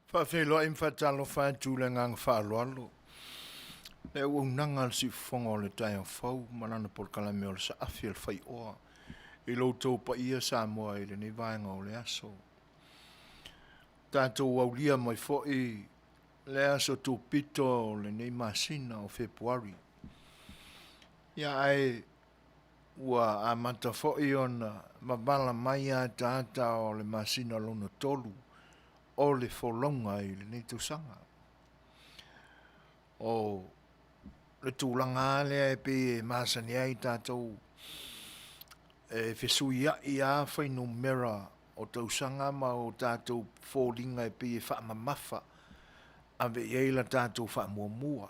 Whawhelo im whatalo whātūlenga ngā whāloalo. E unanga si whonga o le tai o whau, manana por kalame o le sa A Le Fai'oa. I loutou pa ia Samoa i le nei vaenga o le aso. Tātou aulia mai fo'i le aso tū pito o le nei masina o Februari. Ia ai ua amata fo'i ona mabala mai a tāta o le masina lona tolu. O le folonga i le nei tausanga. O le tūlanga lea e pe masani ai tātou e whesuia i a whainu mera o tausanga ma o tātou fōringa e pe e whaamamafa a ve eila tātou whaamuamua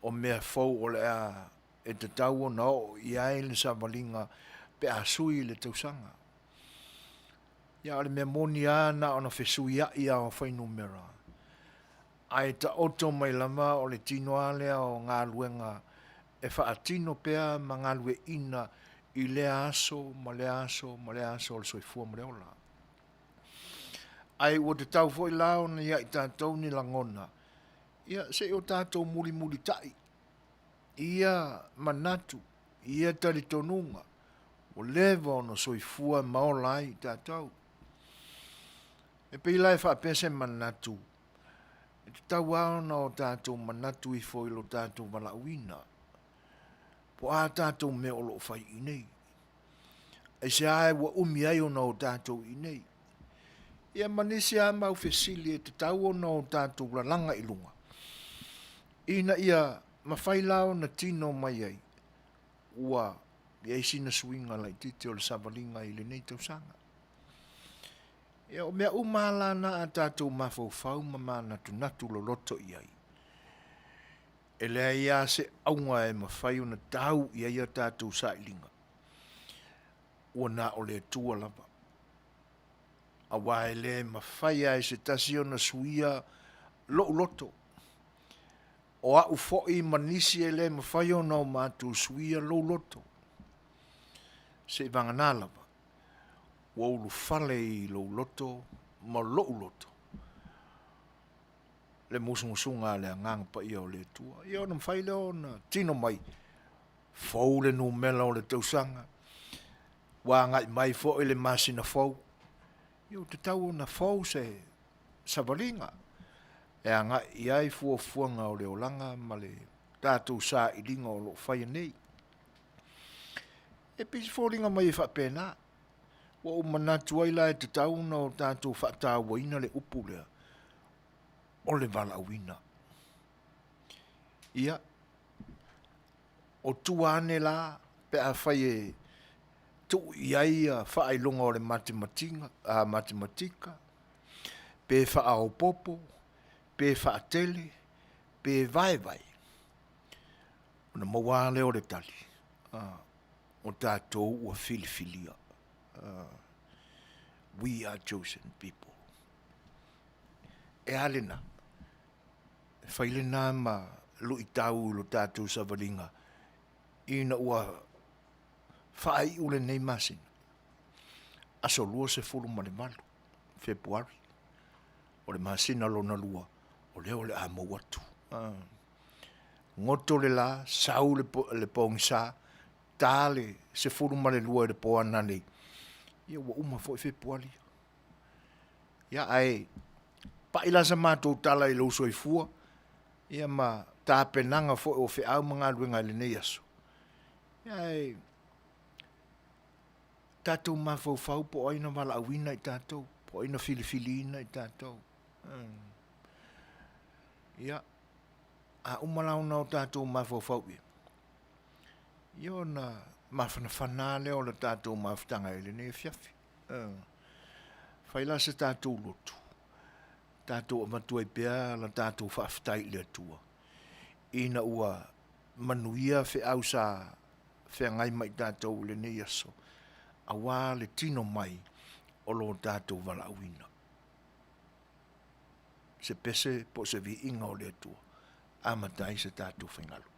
o mea fau o le a e te tau o nao i ai le savalinga pe a sui le tausanga. Ia le mea moni ana o na whesuia i a o whainu mera. Ai ta oto mai lama o le tino alea o ngā luenga e whaatino pea ma ngā lue ina i le aso, ma le aso, ma le aso o le soifua ma le ola. Ai o te tau foi lao na ia i tātou ni langona. Ia se o tātou muli muli tai. Ia manatu, ia taritonunga. O lewa no soifua maola ai tātou. E pei lai whaapese manatu. E te tau aona o tātou manatu i foilo tātou walauina. Po a tātou me o loo whai i nei. E se ae wa umi ai ona o tātou i nei. Ia manisi a mau whesili e te tau ona o tātou la langa i lunga. Ina ia mawhai lao na tino mai ai. Ua i eisina suinga lai tite o le savalinga i le nei tausanga. Ia o mea umala na a tātou mawhau ma manatu natu lo loto i ai. E lea ia se aunga e mawhai o na tau i ai a tātou sa ilinga. Ua na o le tua lava. A wae le mawhai ai se tasi o na suia lo loto. O a ufoi manisi e le mawhai o na o mātou suia lo loto. Se vangana lava. Ua ulu fale i lo loto, ma lo loto. Le musunga le ngang pa ia o le tua. Ia o na mwhai leo na tino mai. Fau le nu mela o le tausanga. Wa ngai mai fo le masina fau. Ia o te tau na fau se savalinga. E anga iai fuafuanga o le olanga ma le tātou sa i linga o lo whai nei. E pisi fōringa mai e whapena. Wa o manatu ai la e te tauna o tātou whaatawaina le upu lea. O le walauina. Ia. O tuane la pe a whai e tu iai a whaailonga o le matematika. Pe whaaopopo. Pe whaatele. Pe vai. O na mawale o le tali. O tātou ua filifilia. We are chosen people. E alena. E whailena ma lui tau lo tātou savalinga. Ina ua whai ule nei masina. Aso lua se fulu malu. Februari. O le masina lo na lua. O leo le amo watu. Ngoto le la. Sau le pongsa. Tale se fulu lua le poa nanei. Ia ua uma fo i Februari. Ia ai, pa ila sa mātou tala i lau soifua, ia ma tāpenanga fo o whi au mga luenga le nei aso. Ia ai, tātou mawhau po aina wala awina i tātou, po aina filifilina i tātou. Ia, a umalau nao tātou mawhau ia. Ia na mawhana leo le tātou mawhtanga ele ne fiafi. Whaila se tātou lotu. Tātou amatua i pia la tātou whaftai le atua. Ina ua manuia whi au sa whi ngai mai tātou le ne aso. Awa le tino mai o lo tātou wala awina. Se pese po se vi inga o le atua. Amatai se tātou whingalu.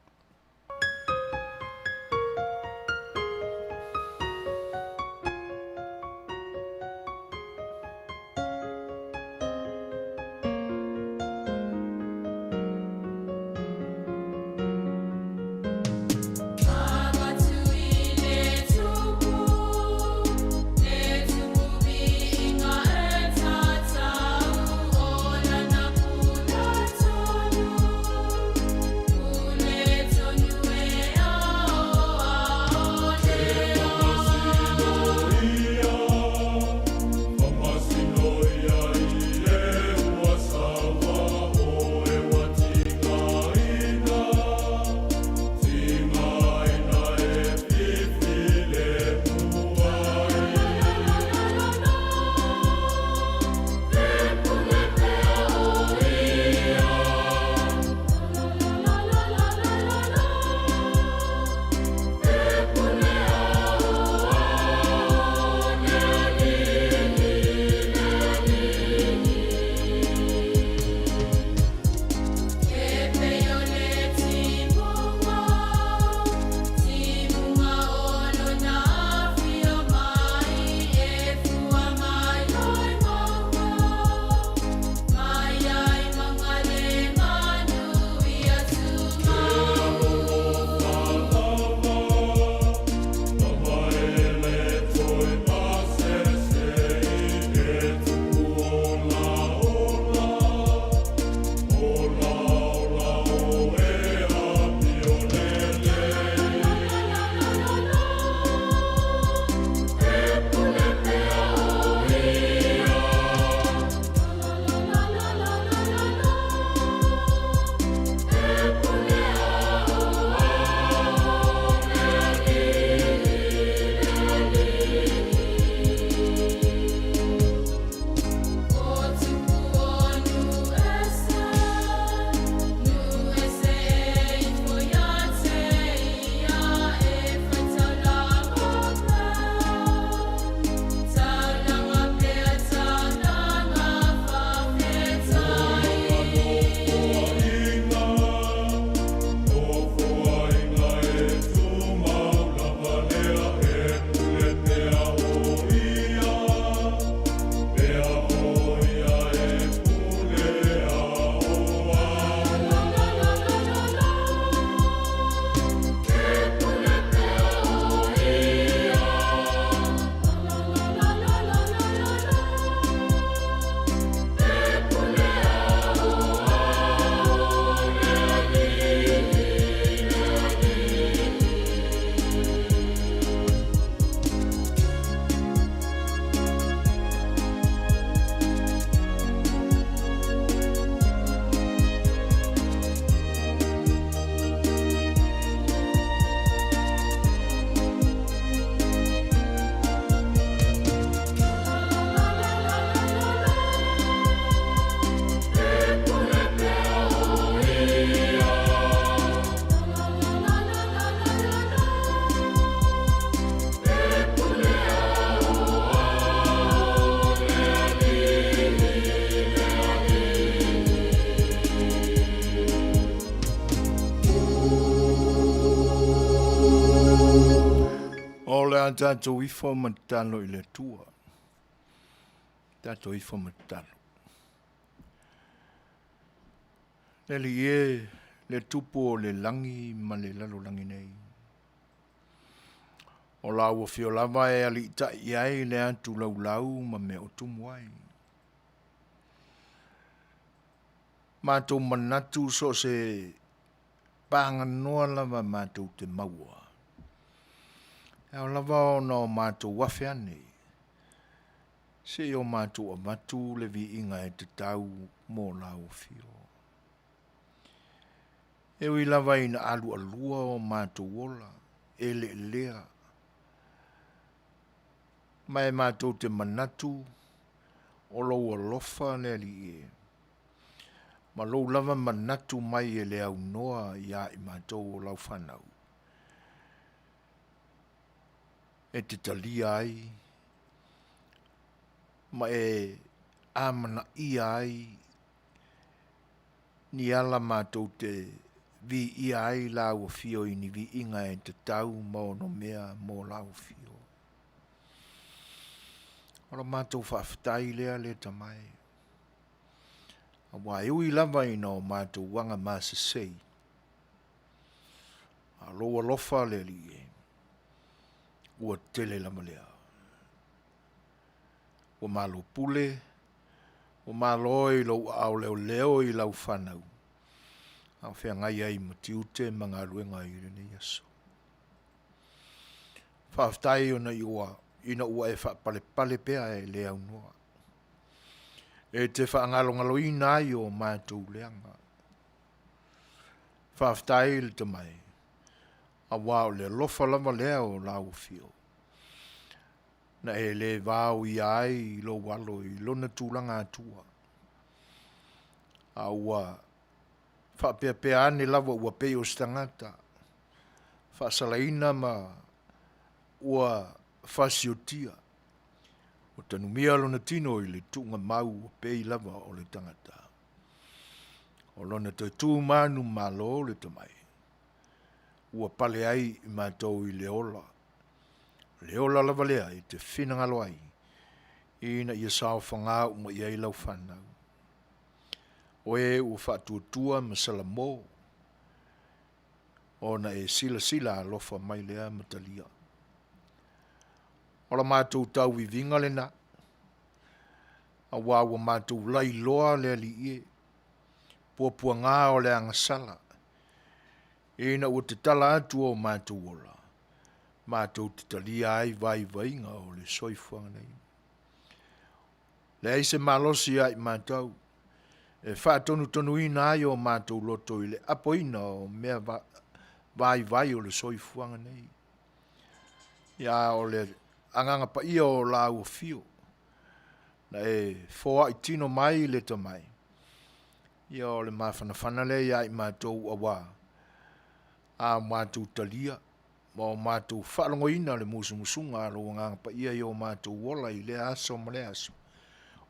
tātou ifo matalo I le tua. Tātou ifo matalo. Le li le tupu o le langi ma le lalo langi nei. O la ua Fetalaiga e ali ta iai le atu laulau ma me o tumuai. Mātou manatu so se pānganoa lava mātou te maua. Au lava o no mātou wafe ane. Se o mātou a matu le vi inga e te tau mō lau fio. E ui lava ina alu alua o mātou ola. E le lea. Mai mātou te manatu. O lau alofa le li e. Ma lou lava manatu mai e le au noa ia I mātou o lau whanau. E te talia ai. Ma e amana ia ai. Ni ala mātou te vi ia ai lau fio I ni vi inga e te tau mō no mea mō lau fio. Ora mātou whaafitai lea le tamai. A wai ui lava ina o mātou wanga māsa sei. A loa lofa le li e. Ua tele lama lea. Ua malo pule. Ua malo I lo au leo leo I lau whanau. Au whea ngai ai matiute mga ruenga I rene yaso. Whaafitai ona ina ua e wha pale pea e lea unua. E te whaangalo ina ai o mātou leanga. Whaafitai le tamai. A wao le lofa lava lea o lau fio. Na e le vāu I ai I lo walo I lona tūlanga atua. A ua whaapea pea ane lava ua pei o stangata. Whaasalaina ma ua whasiotia. O tanumia lona tino I le tunga mau o pei lava o le tangata. O lona te tū manu malo le tamai. Ua pale ai I mātou I le ola. Le ola lava lea I te whinangalo ai. Ina ia sao whangau ma ia I lau whanau. O e ua whatuatua masala mō. O na e sila alofa mai lea matalia. Ola mātou tau I vinga le na. A wawa mātou lai loa le li ie. Puapua ngā o le angasala. Ina ua te tala atu o mātou ola. Mātou te talia ai vai vainga o le soifuanga nei. Le aise malosi ai mātou. E whaatonu ina ai o mātou loto I le apo ina o mea vai o le soifuanga nei. Ia o le anganga pa ia o la ua fio. Na e foa I tino mai le tamai. Ia o le mawhanawhana le ia I mātou awa. A mātou talia. Ma o mātou whaalongo ina le musunga lo nganga pa ia I o mātou wola I le aso ma le aso.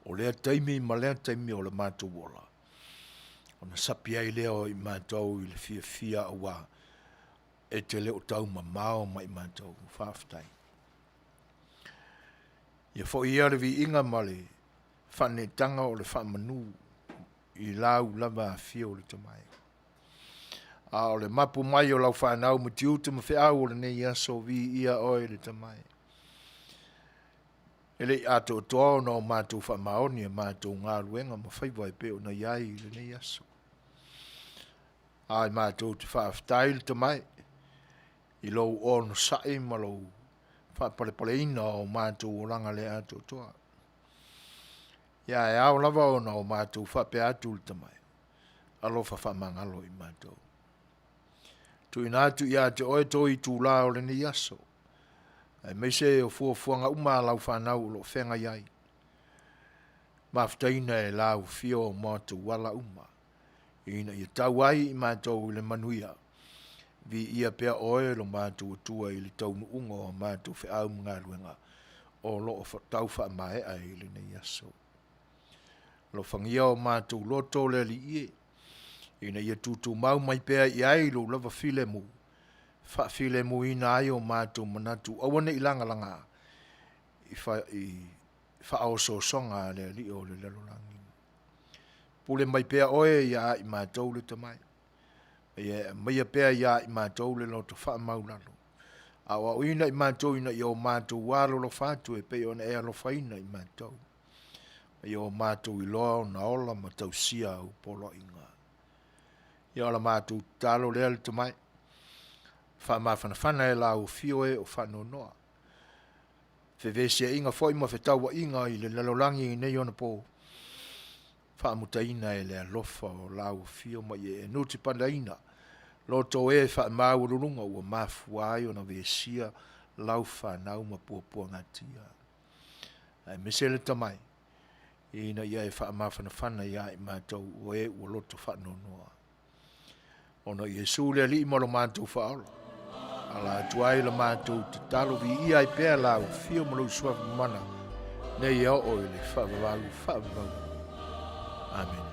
O lea taimi ma lea taimi o le mātou wola. O na sapi ai leo I mātou I le fia awa. E te leo tau mamao ma I mātou whaafitai. Ia fo ia le vi inga male whane tanga o le whamanu I lau lava fia o le tamai. A o le mapu mai o lau whanau ma tiuta ma whiau o le nei aso vi ia oi le tamai. Ele ato toa no mātou whamaoni a mātou ngā ruenga ma whaiwai pe o na iai le nei aso. Ai mātou te whaafitai le tamai. I lou ono sae ma lou whaapale ina o mātou o langa le ato toa. Ia e au lava o na o mātou whape atu le tamai. Alofa whamangalo I mātou. Tu inatu ia te oe toi tū la o le ni aso. Ai meise o fuafuanga uma lau whanau lo whenga iai. Maftaina e lau fio o mātou wala uma. Ina ia tau ai I mātou I le Manuia. Vi ia pea oe lo mātou atua I le taunu unga o mātou whiau mga ruenga. O lo o tau wha mai ai le nei aso. Lo whangia o mātou loto le li ie. Ina ia tutu mau mai pea I ai lo lava file mu. whaafile muina ai o mātou manatu. Awana I langa langa I whaososonga le li o le lalolangi. Pule mai pea oe ia I mātou le tamai. Mai pea ia I mātou le loto wha maulalo. Awa uina I mātou ina I o mātou walo lo whātu e peo na ea lo whaina I mātou. I o mātou I loa na ola ma tau sia u polo inga. I ola mātou talo lea le tamai. Wha mawhanawhana e la u fioe o whanonoa. Whewese inga fwoi ma whetaua inga I le lalolangi I nei ona po. Wha mutaina e le alofa o la u fio ma I e nuti pandaina. Loto e wha maururunga ua mafuai o na vesia lau whanau ma puapua ngatia. Ai mesele tamai. Ina ia e wha mawhanawhana ia I mātou o e ua loto whanonoa. Ona Iesu le li malo mātou whaola. Ala tuai la mātou te talo vi ia I pēr lau fio malo suafu mana. Nei au o le whaavalu. Amen.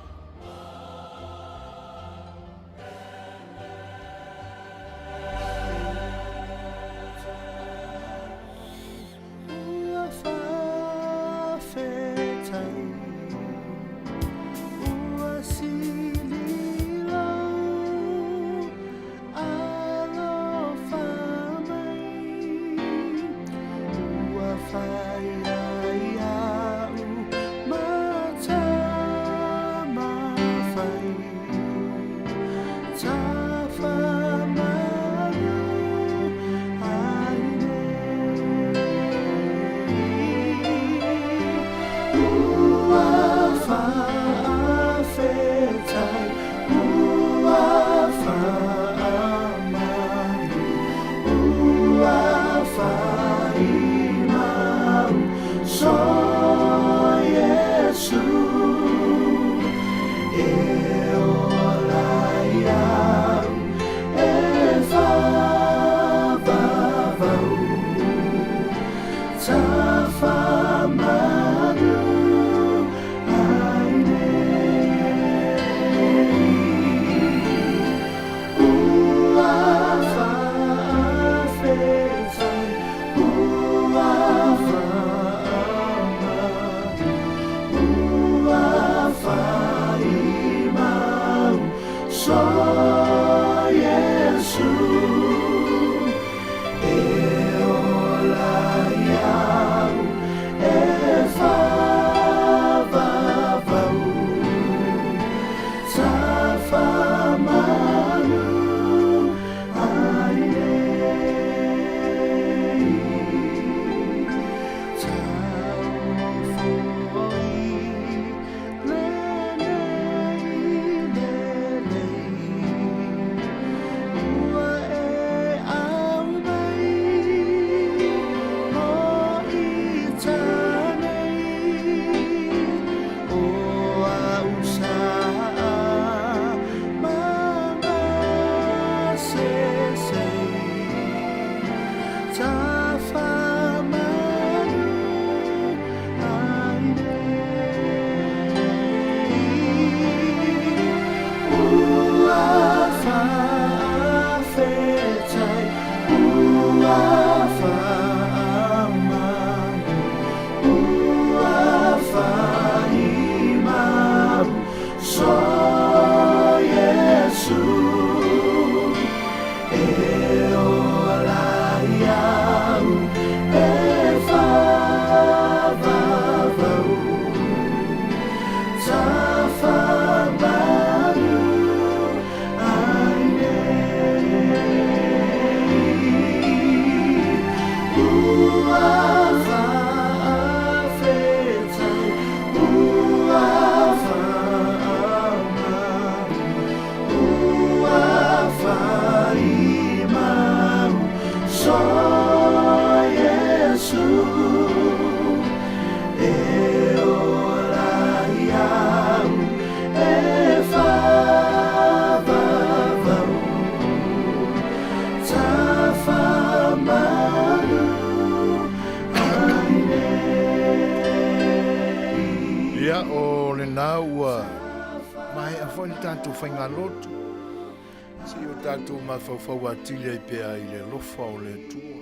Si o tātou mawhauwhaua tile i pēa I le lofa o le tua.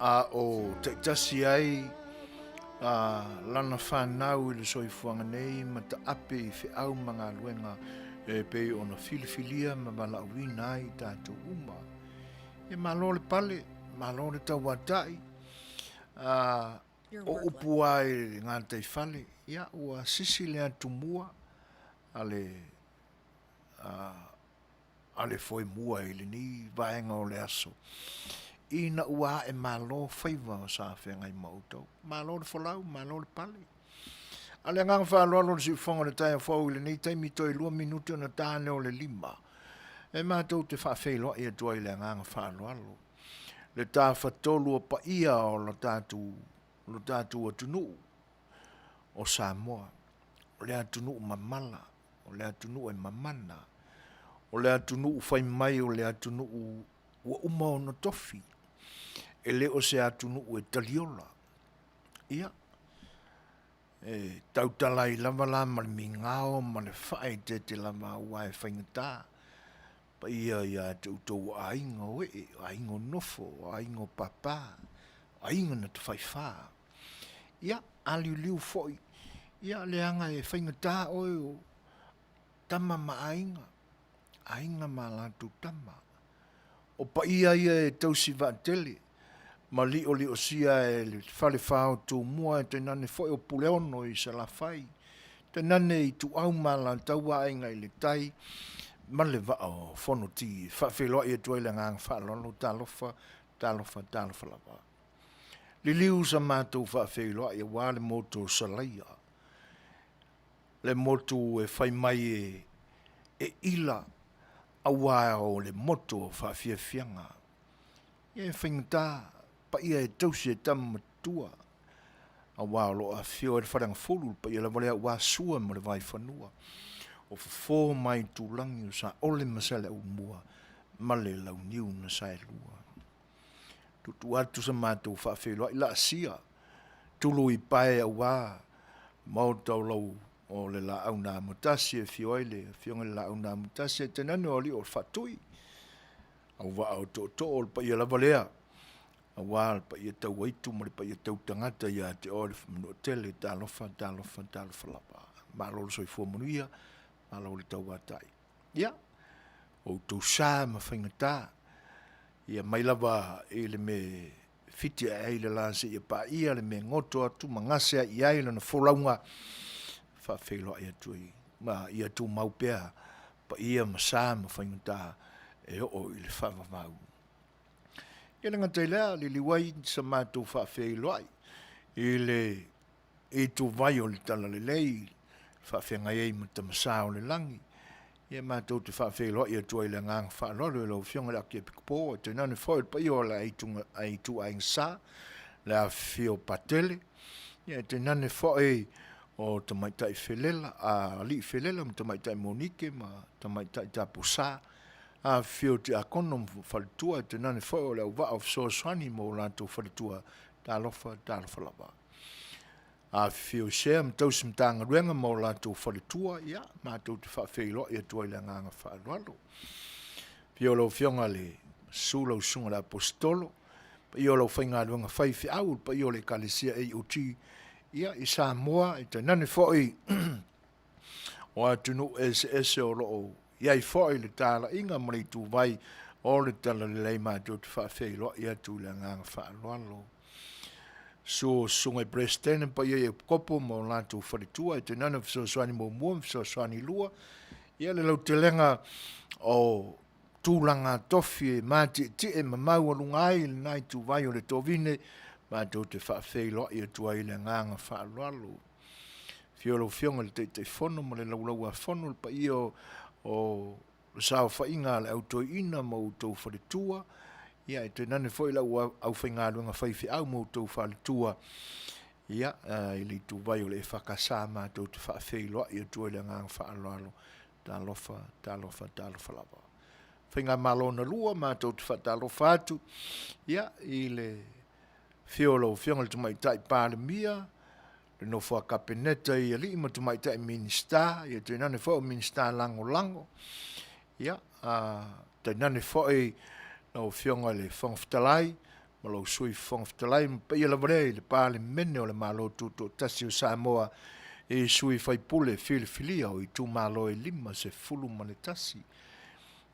A o te tasi ai lana whanau I le soifuanga nei ma ta ape I whiau mga luenga e pei ona filifilia ma wala uina ai tātou uma. E malo le pale, malo le tau watai. O upu ai ngā tei whale. Ia ua sisi le atumua a le foi mua I le ni vaenga o le aso. Ina ua e malo whaiva o sa whenga I mautou. Malo le whalau, malo le pale. A le ngang whaaloalo le si whonga le taia whau le ni taimi toi 2 minuto na tāne o le 5. E mātou te whawhelo I atua I le ngang whaaloalo. Le tā whatolu o pa ia o lo tātou atunu o Samoa. O le atunu mamala, o le atunu e mamana. O le atunu whai mai o le atunu ua uma o no tofi. E le o se atunu e taliola. Ia. E tautalai lava la ma le mingao ma le whae te lava ua e whaingatā. Pa ia te utou ainga o ainga nofo, ainga papa, ainga na te whaiwha. Ia, aliuliu foi. Ia le anga e whaingatā o tama ma ainga. Ainga ma lātou tama. O pa ia e tausi wa tele. Ma li o sia e le whale whao tō mua e te nane foi o puleono I sa la whai. Te nane I tu au ma lātou ainga I le tai. Ma le wa o whono ti. Whawheloa I atua I le ngang whaalolo talofa lava. Li liu sa mātou whawheloa I wale moto salaia. Le moto e whai mai e ila. Awa o le moto o whawhiawhianga. Ia e whaingatā, pa ia e tausi e tamatua. Awa o lo Afioga e wharanga fulu, pa ia la wale a sua mo le vai whanua. O fo mai tūlangi o sa ole masale o mua, ma le lau niu na sae lua. Tutu atu sa mātou whawhiloa, ila sia, tulu I pae awa, mau tau lau, o le la au nā mutasi e fioile, fionga le la au nā mutasi e tenane o li o whatui. Au wa au to o pa ia lava lea. Au wa pa ia tau waitu, ma pa ia tau tangata ia te o le whamanu Tele, talofa lapa. Malo le soifua Manuia, malo le tau watai. Ia, o tau sā ma whaingatā. Ia mai lava e le me fiti a eile la se ia pa ia le me ngoto atu, ma ngase a ia eile na wholaunga. Whawhelo ia tui, ma ia tu maupea, pa ia masā ma whaingatā e o I le whawamau. Ia nga te lea, li liwai sa mātou whawhelo ai, I le e tu vai o le tala le lei, whawhenga ei ma ta masā o le langi. Ia mātou te whawhelo ai atua I le ngang whaalolo, lau whionga le aki e pikapo, te nane whaoe pa ia o le aitu aing sā, le a whio patele, ia te nane whaoe o tamaitai whelela, a li whelela, ma tamaitai monike, ma tamaitai tapusa, a whio te akono whalitua, te nane whai o leo wa o Suasua mo lātou whalitua, talofa lava. A whio sea, ma tausi mtanga ruenga mo lātou whalitua, ia, mātou te whawhelo, ia tua I le nganga whaalwalo. Whio lau whionga le sūlau sunga le apostolo, pa io lau whainga ruenga whaiwhi au, pa io le kalesia ei uti, ia I Samoa, I te nane whoi o atunu ese o loo. Iai whoi le tāla inga mali tu vai o le tala le lei mātou te whawhelo ia tu le nganga whaaloalo. So sungai Brestene pa ia e kopo mo lātou wharitua, I te nane whasoswani mo mua, whasoswani lua. Ia le lau te lenga o tūlanga tofi e māti e mamau alungai le nai tu vai o le tovine, mātou te whawhelo I atua I le nganga whaaloalo. Whiolo whionga le te whono, ma le laulau a whono, pa I o sao whainga le autoi ina ma utou wharitua. Ia, te nane whoi lau au whainga luenga whaiwhi au ma utou wharitua. Ia, I li tu vai o le whakasā mātou te whawhelo I atua I le nganga whaaloalo. Talofa lava. Whainga malona lua, mātou te whatalofa atu. Ia, I le whiolo whionga le tumaitai pālemia, le no wha kapeneta I ali ima tumaitai minista, I te nane whao minista lango. Ia, te nane fo'i na o fionga le whanga Fetalai, ma lau sui whanga Fetalai, ma pa ia la vrei, le pāle mene o le malo tuto tasi o Samoa, e sui whaipule filia o i tu malo e lima se fulu ma le tasi.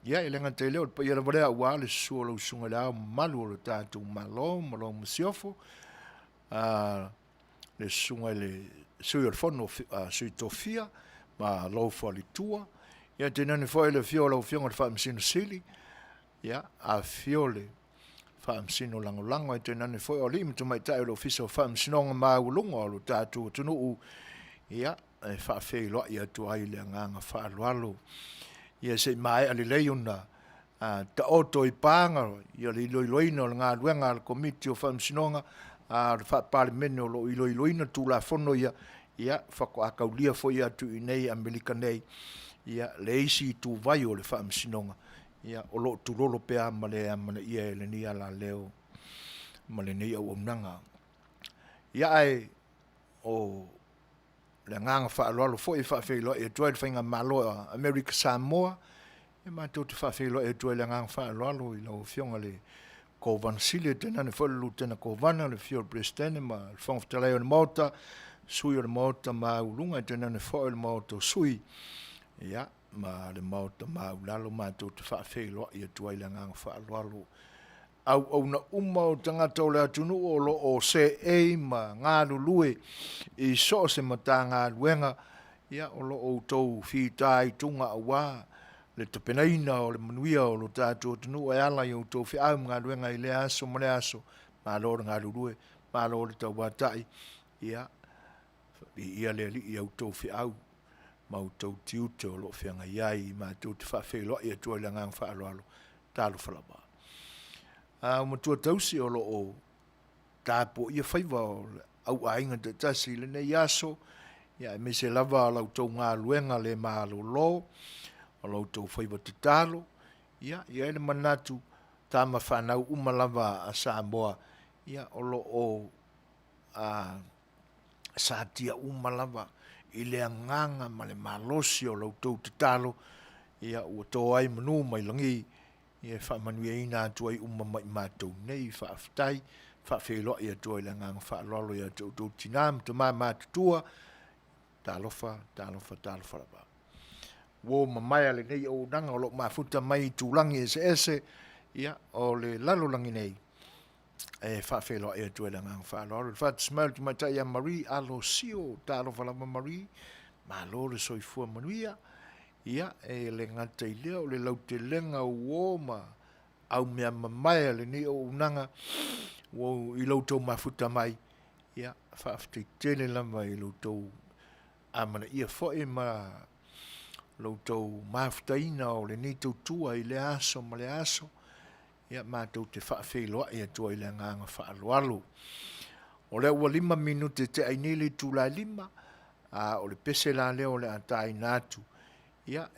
Ia, e lenga te leo, pa ia la vrei a ua le sua lau sunga le au malu o le tātou malo, ma lau masiofo, le sunga le sui o le fono, sui tofia, ma lau whali tua, ia te nani foi le fio lau fionga le whaamsino sili, ia, a fio le whaamsino lango, e te nani foi o lima tu mai tae o le ofisa o whaamsinonga maulunga o lo tātou tunu ia, e whaafei loa ia tu ai le nganga whaalualo, ia se mai ali leiuna, ta oto i pānga, ia le iloiloina o le ngā luenga al komiti o whaamsinonga, le whaapale mene o lo iloiloina tu la fono ia, whako akaulia foi atu i nei Amerika nei, ia le isi tu vai o le whaamsinonga, ia o lo tu lolo pea ma le amana ia e le ni ala leo, ma le ni au nanga. Ia ai o le nganga whaalualo foi whaafeilo e tuai le whainga malo Amerika Samoa, e mātou te whaafeilo e tuai le nganga whaalualo i lau fionga le Kovana Sile, tena ne whalu tena Kovana, le fio le Prestene, ma le whanga Fetalai o le Mota, sui o le Mota ma ulunga, tena ne whao le Mota sui, ia, ma le Mota ma ulalo mātou te whaafeilo i tuai le nganga whaalualo. Au na o tangata o le atunu o lo o se e ma ngā lulue i so se mata ngā luenga, ia o lo o tau whitai tunga awa, le tapenaina o le manuia o lo tātou tunu e ala i o tau whiau ngā luenga i le aso ma le aso, ma lo ngā lulue, ma lo le tau watai, ia le li i au tau whiau, ma o tau tiute o lo whianga iai, ma tau te whawhelo i atua le ngang whaaloalo, tālu whalaba. Matua tausi o lo o tāpo ia whaiva o au ainga te tasi le nei aso, ia me se lava lau tau ngā luenga le maalo lo, o lau tau whaiva te tālo, ia ele manatu tāma whanau umalava a Samoa, ia o lo o sātia umalava i le anganga ma le malosi o lau tau te tālo, ia ua tō ai manu mai langi, ia Manuia ina atu ai mai mātou nei, whaaftai, whaafelo ia tua i le ngang whaalolo ia tau tinam, tu mātutua, tālofa raba. Wo mamaya le nei o nanga o lo mafuta mai tūlangi ese, ia o le lalolangi nei, e whaafelo ia tua i le ngang whaalolo. Whaat smell tu mai tai a Marie, alo sio, tālofa lama Marie, ma lo le soifua Manuia, ia e le ngata i leo le lau te lenga uo ma au mea mamaya le ni o unanga uo i lau tau mafuta mai ia whaafte tele lama i lau tau amana ia foe ma lau tau mafuta ina o le ni tau tua i le aso ma le aso ia mātou te whaafeiloa ia tua i le nganga whaalualu o le ua 5 minute te ainele tūla 5 o le pese la leo le atai natu ia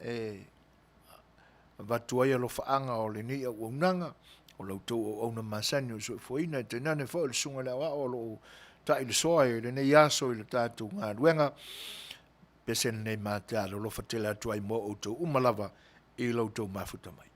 vatuai alo whaanga o le ni au unanga, o lau tau au na masani o Suasua, te nane whao le sunga le awa o lo ta ili soa e le nei aso i le tātou ngā ruenga, pesen nei mātea lo lofa tele atuai mo o tau umalava i lau tau mafuta mai.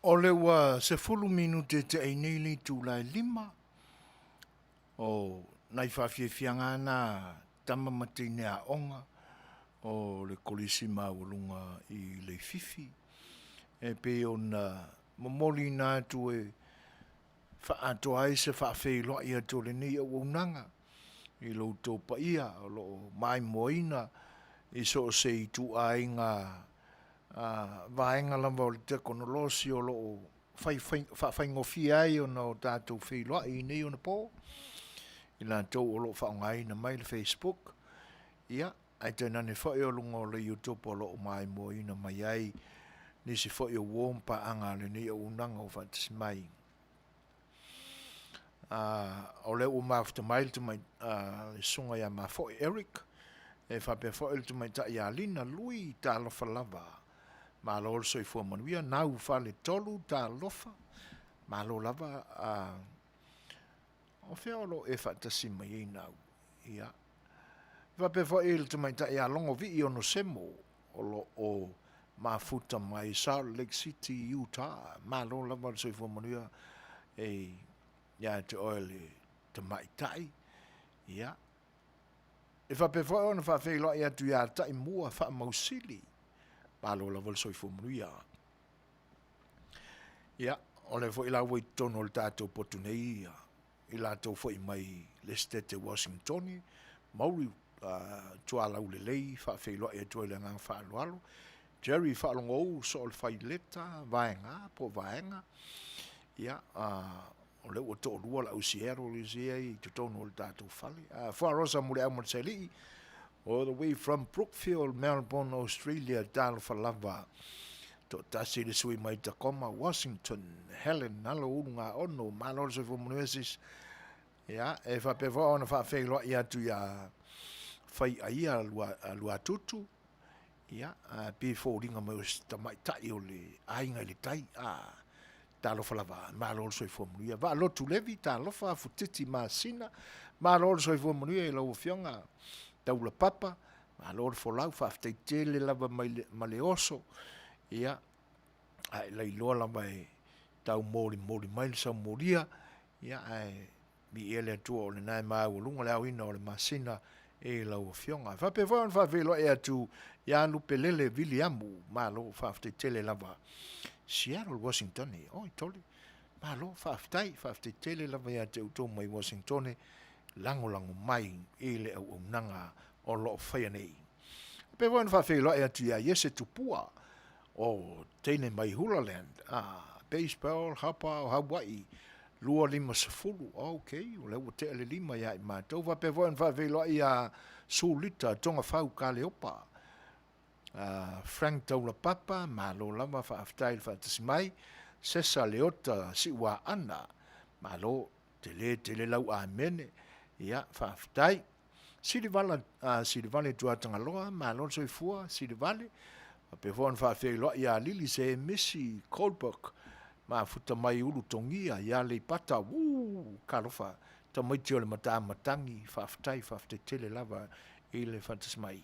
O le ua se fulu minute te einili tu lai lima. O nai whawhiawhianga na tama matine a onga. O le kolisi maulunga i le fifi. E pe o na momoli na tu e whaato ai se whaawhelo i ato le nei au unanga. I lo tō pa ia, o lo mai moina. I so se i tu ai ngā vaenga lamba o le te konolosi o lo whai ngofi ai o na o tātou whiloa i nei o na pō. I nā tau o lo whaongai na mai le Facebook. Ia, ai tēnā ne whai o lunga o le YouTube o lo mai moina mai ai. Nisi whai o wōmpa anga le nei o unanga o whatasi mai. O le o mafta mai tu mai le sunga ia ma whai Eric. E whape whai tu mai ta ia lina lui Talanoa. Ma lo so i fua Manuia, nau whale tolu Talanoa. Ma lo lava o whea o lo e whatasi mai i nau. Ia. Whape whai tu mai ta ia longo vi i ono semo. O lo o mafuta mai Salt Lake City, Utah. Ma lo lava so i fua Manuia. Ia te oele te mai tai. Ia. E whape whai ona whawhei loa ia tu ia tai mua wha mausili. Palo la vol soi Manuia. Ia, o le fo ila wai tono le tātou potunei ia. Ila tau fo i mai le stete Washingtoni. Mauri tua lau le lei, whawhei loa ia tua le ngang whaalualo. Jerry whaalongo ou so le whai leta, vaenga, po vaenga. Ia, o le ua tō rua la usiero le zia i tu tono le tātou whale. Whaarosa mule au matseli. All the way from Brookfield, Melbourne, Australia, Seigafolava, to tasi le sui mai Tacoma, Washington, Helen, nalo unga ono, malor se fomunesis. Ya, e whapewa ona whawhelo ia tu ia whai aia lua tutu. Ya, pe fōringa mai o tamai tai o le ainga le tai, Seigafolava, malor se fomunia. Va lotu levi, Seigafolava, futiti masina, malor se fomunia, e lau fionga. Taula papa, ma lor folau whaaftei tele lava male oso, ia, ai lai loa lava e tau mori mai le sau moria, ia, ai mi ele atua o le nai maa ulunga le au ina o le masina e lau fionga. Whape whaon whawelo e atu, ia lupe lele vili amu, ma lo whaaftei tele lava Seattle, Washington, oi tole, ma lo whaaftei tele lava ia te utou mai Washington, lango mai e le au nanga o lo whaia nei. Pe wan whawhelo e atu ia Setu pua o teine mai Hulaland, baseball, hapa o Hawaii, lua lima sefulu, ok, o le ua te ale lima ia i mātou, pe wan whawhelo ia Sulita, tonga whau Kaleopa, Frank Taula Papa, malo lama whaaftai whaatasi mai, Sesa Leota, siwa ana, malo tele lau a mene, ia whaaftai. Sidivale tuatanga loa, malo soi fua, Sidivale. Pe fon whaafelo ia lili se Missy Colbrook, ma futa mai ulu tongia, ia le pata, karofa, ta mai tio le matangi, whaaftai tele lava, i le whatasmai.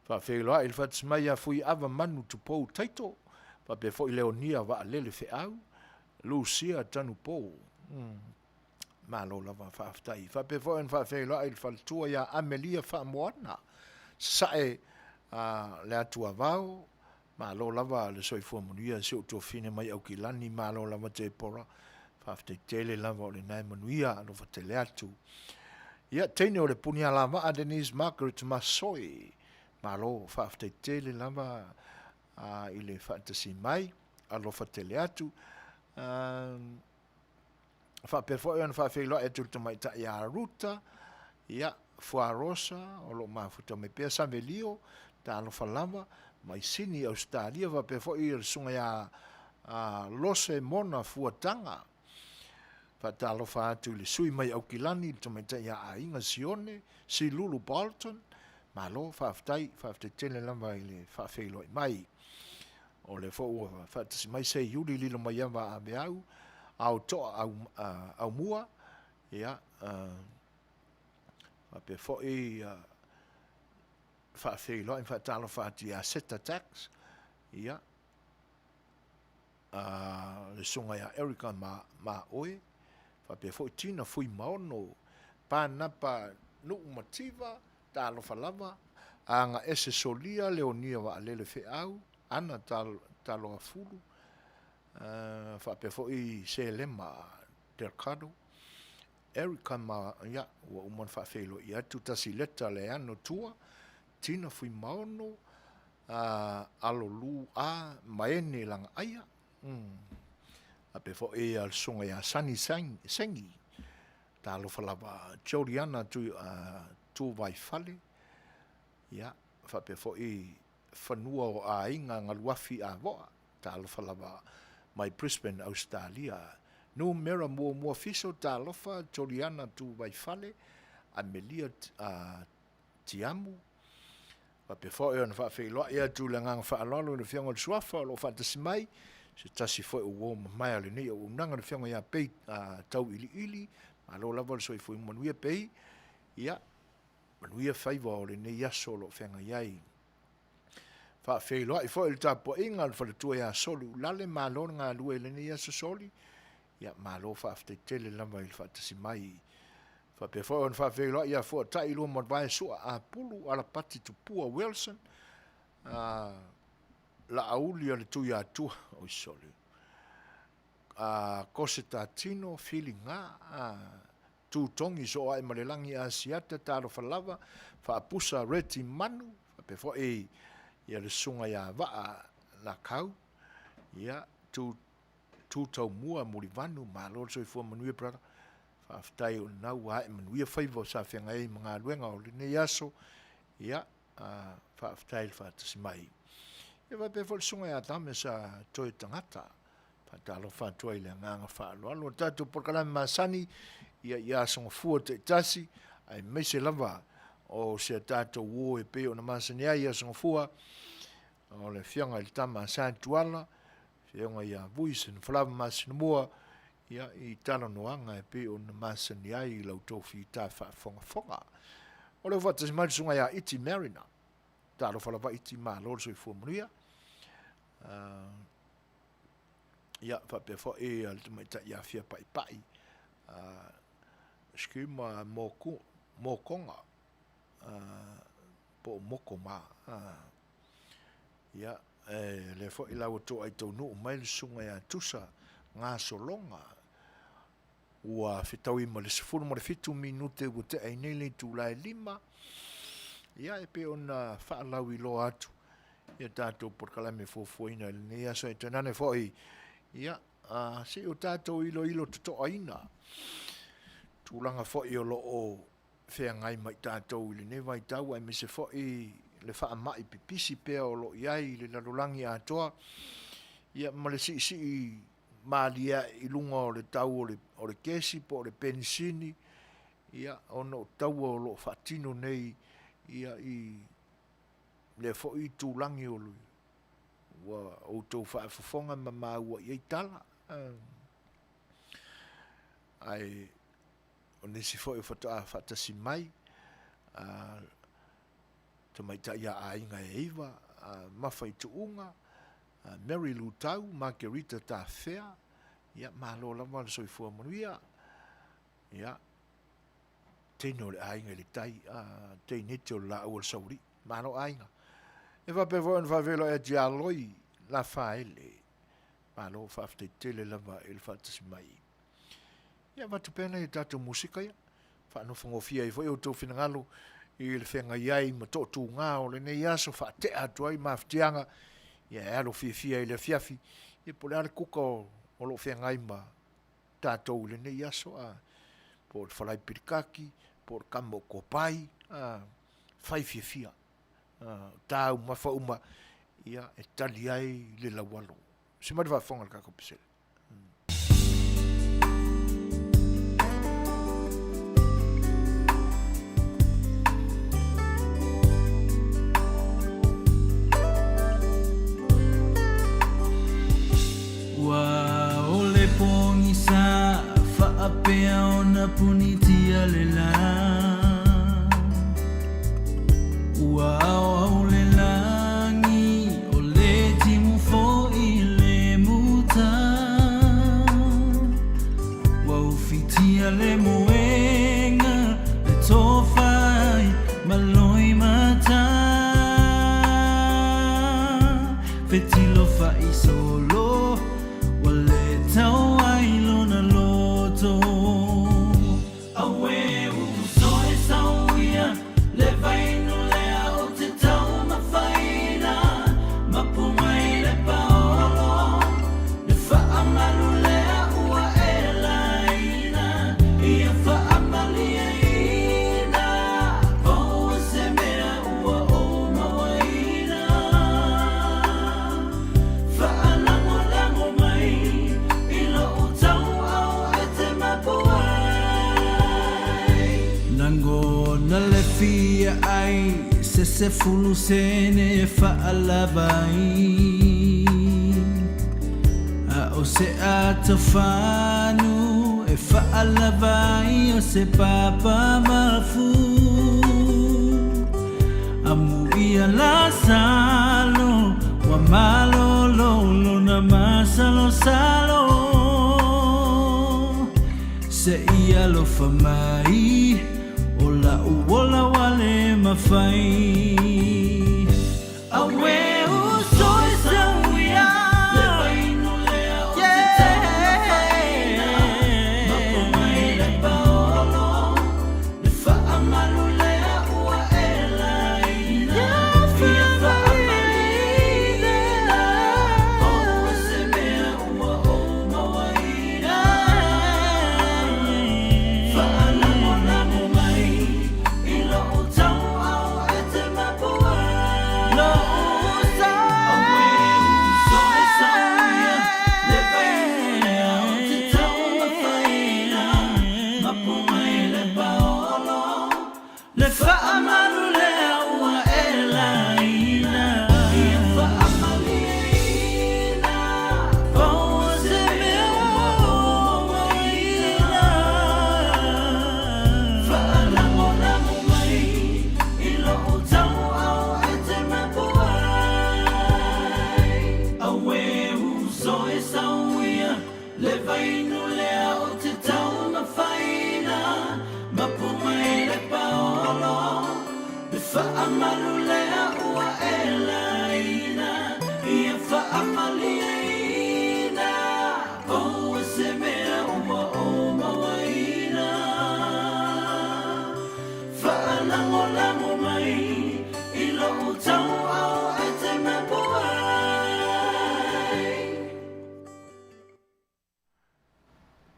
Whaafelo il whatasmai ia fui ava manu tupou taito, pe fo i leonia wa a Le Le Fai'oa, Lucia tanu pou. Malo lava whaaftai. Whape fo en whaafelo il whaltua ia Amelia Whaamoana. Sae le atua vau, malo lava le soifua Manuia, se o tō whine mai au ki lani, malo lava te pora. Whaaftai tele lava o le nai Manuia, alo fa tele atu. Ia teine o le punia lava a Denise Margaret Masoi. Malo whaaftai tele lava i le whaatasi mai, alo fa tele atu. Whapefo e an whawhelo e tulta mai ta ia ruta, ia Fuarosa, o lo mafuta me pia Samelio, Seigafolava, mai sini Australia, whapefo i sunga ia lose mona fuatanga. Whatalofa atu le sui mai au kilani, tulta mai ta ia a inga sione, si Lulu Bolton, ma lo whaftai tele lava i le whawhelo i mai. O le fo whatasi mai se yuli lilo mai awa a beau, au toa au mua, ia, pe fo i whaafhelo i whatalofa atu ia set attacks, ia, le sunga ya Erika ma oe, fa pe fo tina fui maono, pa napa nu mativa, ta Alofalava, anga ese solia leonia wa A Le Fai'oa, ana talo afulu, fa pe fo I se lema Delcado, Erika ma ya wa umon fa felo ya tu tasi leta le ano tua, tina fui maono, alolu maene langa aya, a pe fo al sunga ya sani sengi, ta Alofalava Joriana tu vai fale, ya fa pe fo fanua o a inga ngaluafi a voa, ta Alofalava mai Brisbane, Australia, no mera mua fiso ta alofa Joriana tu vai fale, a melia tiamu, fa pe fo ona fa feiloa ia tu langa fa alolo le fianga le suafa lo fa tasimai se tasi fo o mai ale ni o nanga le fianga ia pe tau ili alo lava so fo Manuia pe ia Manuia faiva o le nei aso lo fianga iai fa feiloa I fo il tapo inga le fa tu ia solu lale malo nga lue le nei aso soli ia malo fa Tele lava il fa tasimai fa pe fo on fa feiloa ia fo tai lo mo vai so a pulu ala pati tu pua Wilson la Aouli le tu ia tu o sole Coseta Tino feeling tu tongi so ai malelangi a siata ta Alofalava fa pusa reti manu fa pe fo ia le sunga ia va la kau ia tu tau mua mulivanu malo so fo Manuia brother aftai o nau ai Manuia faiva sa fenga e mga luenga o le nei aso ia fa aftai fa tasimai e va pe fol sunga ya tame sa toi tangata fa talo fa toi le nganga fa lo tatu por kala masani ia songa fu te tasi ai me se lava o se tatu wo e pe o na masani ia songa fu o le fianga il tama sa tuala fianga ia vuisen flava Masinamua ia I Talanoa e pe o na masani ai lau tofi ta fa fonga o le fata mai sunga ia iti marina ta Alofalava iti ma lo so fu Manuia ia fa pe fo al mai ta ia fia pai skema mokonga po mokoma ia le fo ila o to ai to no mai sunga ia tusa nga solonga ua fitaui ma le sefulu ma le fitu minute ua te ai nele tu lai lima ia e pe ona whaalau I lo atu ia tātou por kalame fofoina le nei asa e tanane foi ia se o tātou ilo tuto aina tūlanga foi o lo o whea ngai mai tātou le nei vai tau ai me se foi le wha mai pipisi pea o lo iai le lalulangi atoa ia ma le si malia I lunga o le tau o le kesi po o le pensini ia ono tau o lo fatino nei ia I le foi tūlangi o lui wa o tau whaafafonga ma maua I tala ai o nisi foi whatasi mai te mai ta ia ainga e iwa mawhai tuunga Mary Lou Tau, Margarita ta Fea, ia malo lama le soifua Manuia, ia teino le ainga le tai, teinete o la ua sauri, malo ainga. E va pe voen va velo e dialoi la faele, malo fafte tele lava il fatasi mai. Ia va tu pena I tatu musika ia, fa no fangofia I foi o tau finangalo, I le whenga iai ma tō tū ngā o le nei aso, fa te atuai maftianga, ia e alo fia I le fiafi, ia po le ale kuka o lo whengai ma tātou le nei aso, po le whalai pirikaki, po le kamo kopai, whai fia, tāu mawha uma, ia e tali ai le lawalo. Se mari wa whonga le kako pisele. Apea ona punitia le la Ua au le langi o le timu fo I le muta Fetilo fai solo Wale tau ai lona loto Awe uso e sauia Le vainu lea o te tau mawhaina Mapuma i le paolo Le whaamalu lea ua e laina Ia whaamali e ina Paua se mea ua o mawaina Whaalango mai Ilo o tau au e te mapuai Nango na le fia ai Se fulu sene e whaalavai A o se ato whanu e whaalavai o se papa mafu A muia la salo Wa malo lolo na masalo salo Se ia lo famai Ola uola wale mawhai Awe uso e sauia Le vainu lea o te tau mawhaina Mapuma i le paolo Le whaamalu lea ua e laina Ia whaamalina Paua se mea ua o mawaina Whaalango mai Ilo o tau au e te mapuai Lo uso Awe uso e sauia Le vainu lea o te tau mawhaina Mapuma i le paolo Le whaamalu lea ua e laina Ia whaamali e ina Paua se mea ua o mawaina Whaalango mai Ilo o tau au e te mapuai Awe uso e sauia Le vainu lea o te tau mawhaina Mapuma i le paolo Le whaamalu lea ua e laina Ia whaamali e ina Paua se mea ua o mawaina Whaalango mai Ilo o tau au e te mapuai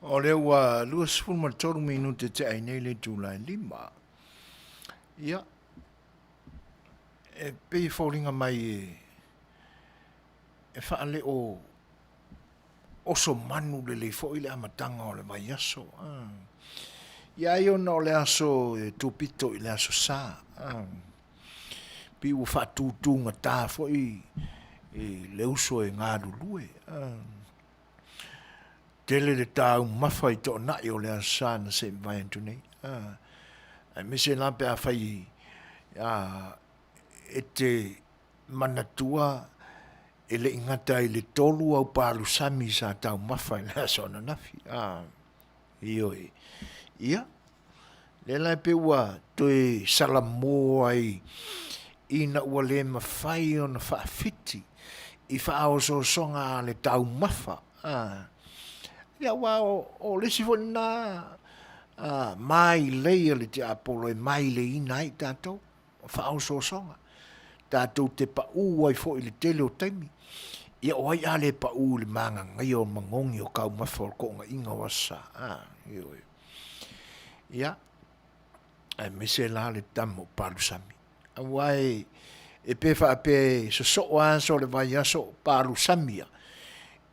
O le ua lua sifuru ma toru minute te ai nei le tūlai lima. Ia. E pei fōringa mai e whaale o oso manu le le fo i le amatanga o le mai aso. Ia i ona o le aso e tūpito i le aso sā. Pi ua whaatūtūnga tā fo i le uso e ngā lulue. Tele le tau mawhai tō nai o le asa na se vai antu nei. Ai me se lampe a whai e te manatua e le ingata i le tolu au palu sami sa tau mawhai le asa na nafi. Ioi. Ia. Le lai pe ua toi salamo ai ina ua le mawhai o na whaafiti i whaao so songa le tau mawha. Ia wa o lesi fo na mai leia le te apolo e mai le ina i tātou whaau so songa tātou te pa ai fo i le tele o taimi ia o ai ale pa le manga ngai o mangongi o kau mawhol ko nga inga wasa ia ai mese la le tamo palu sami awai e pe fa pe so so le vai aso palu samia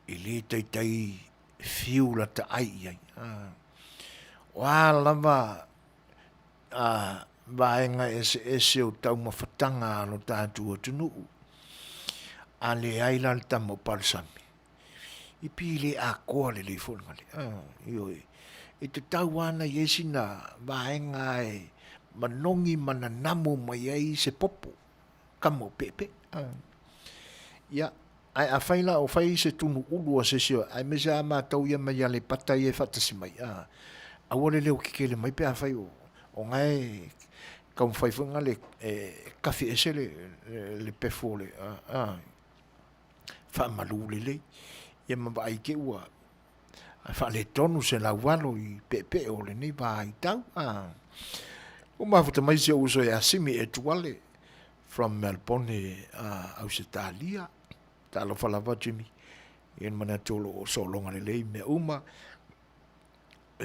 i le tai fiula ta ai ai wa lava vaenga ese o tau mawhatanga no tātua tunu ale ai la tamo palsami i pile a koa le fonga le ioi e te tau ana yesi na vaenga e manongi mananamu mai ai se popo kamo pepe ia ai a faila o fai se tunu ulu a se sio ai me sa ma tau ia mai ale patai e fatasi mai a wole leo kikele mai pe a fai o ngai kam fai funga le kafi ese le pefole whaamalu lele. Ia mawai ke ua. Whaale tonu se la walo I pepe o le nei ba I tau. O mafuta mai se uso e asimi e tuale from Melbourne Ausitalia. Seigafolava Jimmy. Ian mana tolo o so longa lele me uma.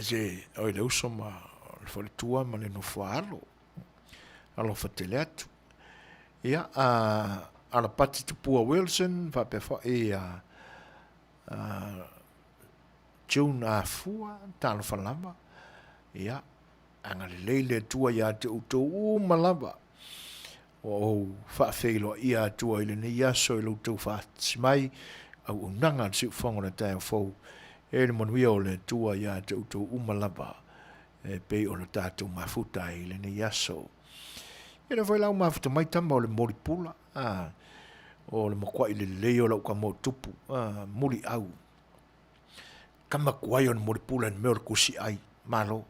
Se o le uso ma le folitua ma le no fualo. Alo Tele atu. Ia ala pati tupua Wilson fa pe fa June afua Seigafolava. Ia anga le leile tua ia te utou malava. O fa feilo ia tua ile ni yaso ile utou fa simai au unanga si fonga na tai fo. Ele Manuia o le tua ia te utou malava. Pe o le tatou mafuta ile ni yaso. Ina foi lau mafuta mai tama o le moripula. O le makua ile leo lau ka mo tupu. Muri au. Kama kuai o le moripula ni meo le kusi ai. Malo.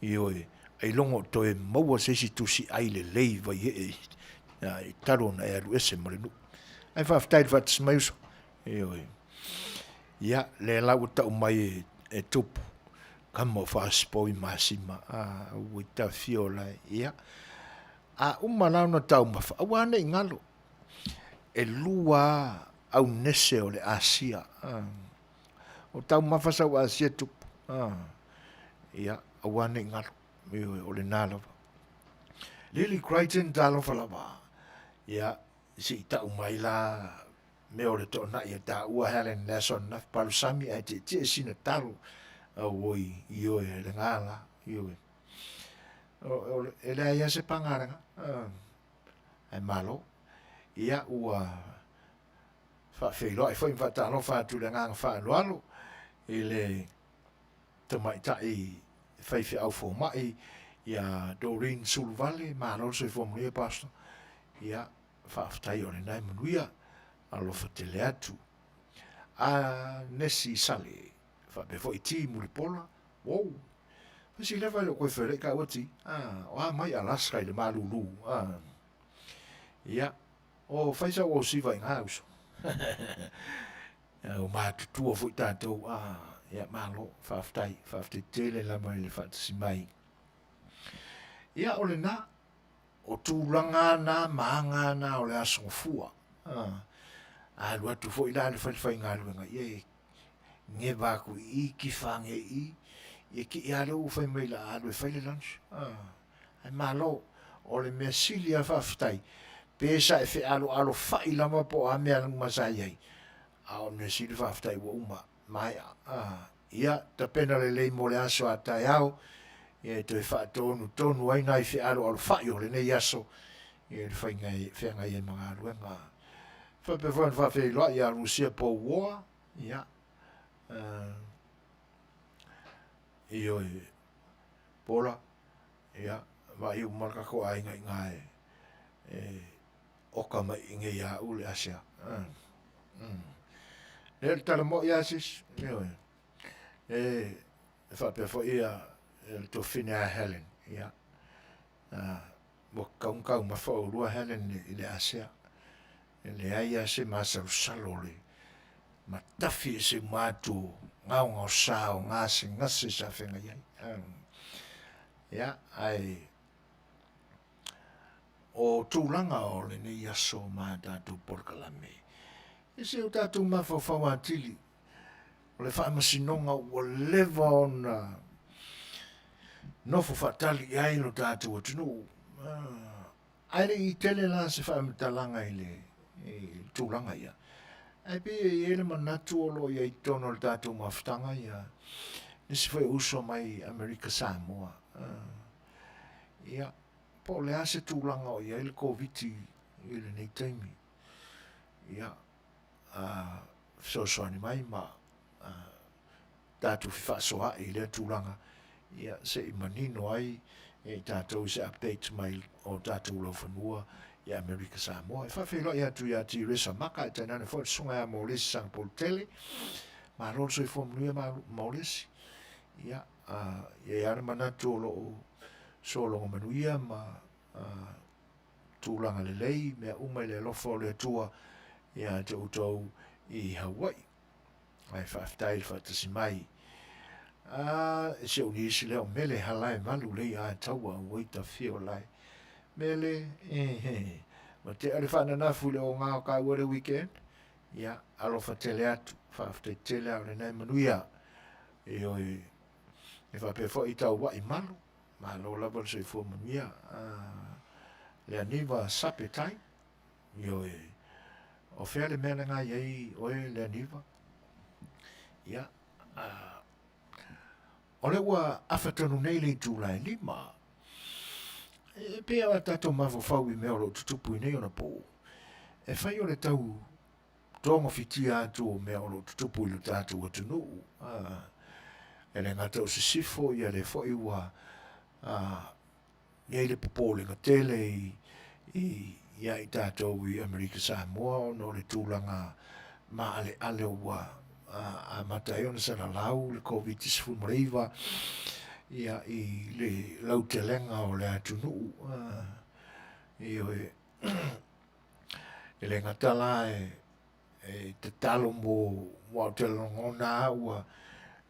Ioe. Ai longo to e maua sesi tusi ai le lei vai I taro na e alu ese mo le nu. Ai whaftai le whatis mai uso. Ioe. Ia le lau tau mai e tupu. Kama o whaaspo I masima. Ui ta fiola ia. Umalau na tau mafa. Awane ngalo. E lua au nese o le Asia. O tau mafa sa o Asia tupu. Ia, awane ngalo. O le nalava. Lily Crichton Seigafolava. Ia, si tau mai la me o le tona ia ta ua Helen Nelson na palusami ai te sina talo. Oi, ioe le ngala. Ioe. Ele ia se pangaranga. Ai malo. Ia ua whawhelo ai whai whatalo whatu le nganga whaaloalo. Ele tamaitai whaiwhi au fo mai. Ia Doreen Sulvale malo se fo mlia pastor. Ia whaftai o le nai Manuia. Alofa Tele atu. Nesi sale. Whapefo I ti muripola. Wow. Pasi lewa lo koe where ka wati. O mai Alaska I le malulu. Ia. O whaisa o siwa I ngauso. O mātutua fo I tātou. Ia malo. Whaftai tele la mai le whatasi mai. Ia o le na. O tūlanga na maanga na o le asongofua. Alu atu fo I la le whai ngā luenga. Ie. Nge waku I ki whange I. Ie ki I ale u whai mai la alu e whai le lunch. Ai malo. O le mea sili a whaftai. Pesa e whi alo whai lama po a mea langu masai ai. O mea sili whaftai wa uma. Mai ia ta pena le lei mo le aso a tai au. Ie to e tonu ai nai whi alo whai o le nei aso. Ie le whai ngai e mga aluenga. Whape whan whawhi loa ia Rusia po war. Ia. Io pola. Ia. Vai u marka ko ai ngai. Oka mai inge ia ule asia. Le talamo ia sis. Io. Whape fo ia to fina Helen. Ia. Mo kaungkau ma fo urua Helen I le asia. Le aia se masaru salole. Ma tafi se matu ngau sao ngase sa fenga iai. Ia ai o tūlanga o le nei aso mā tātou porkalame. E se o tātou mawhawhawa tili. O le whaamasinonga o lewa o na nofo whatali ai no tātou atunu. Aere I tele la se whaamitalanga I le tūlanga ia. Ai pe ele manatu o lo ia I tono le tātou mawhtanga ia. Nisi whai uso mai Amerika Samoa. Ia. Po le ase tūlanga o ia ele COVID ele nei taimi. Ia. Soani mai ma tātou whiwhasoa I le tūlanga. Ia se I manino ai e tātou se update mai o tātou lau whanua I Amerika Samoa. E whawhelo ia tu ia ti resa maka e tainane fo sunga ia maulesi sang pol tele. Ma ronso I Manuia maulesi. Ia. Ia ana manatu o lo solonga Manuia ma tūlanga le lei mea umai le lofo le tua ia te utau I Hawaii. Ai whaftai whatasi mai. Se unisi leo mele halai malu lei a taua waita whio lai. Mele, ma te are whananafu leo ngā kai ware weekend. Ia, alofa tele atu, whaftai tele au le nei manuia. Oi, e whapewha I tau wa I malu. Ma lo lava se fo manuia. Le aniva sape tai. Oi, o whele mena ngā iei oe le aniva. Ia, o le ua awhatanu nei le tūlai lima. E pēa a tatou mawhawhau I mea o lo tutupu I nei o na pō. E whai o le tau tonga whitia atu o mea o lo tutupu I lo tātou atunu. E le ngata o se sifo I a le whai ua iei le popolinga tele I tātou I Amerika Samoa no le tūlanga ma ale ua a matai ona sana lau le COVID-19 mreiva ia I le lautelenga o le atunu I oe le ngatala e te talo mo wa te longona ua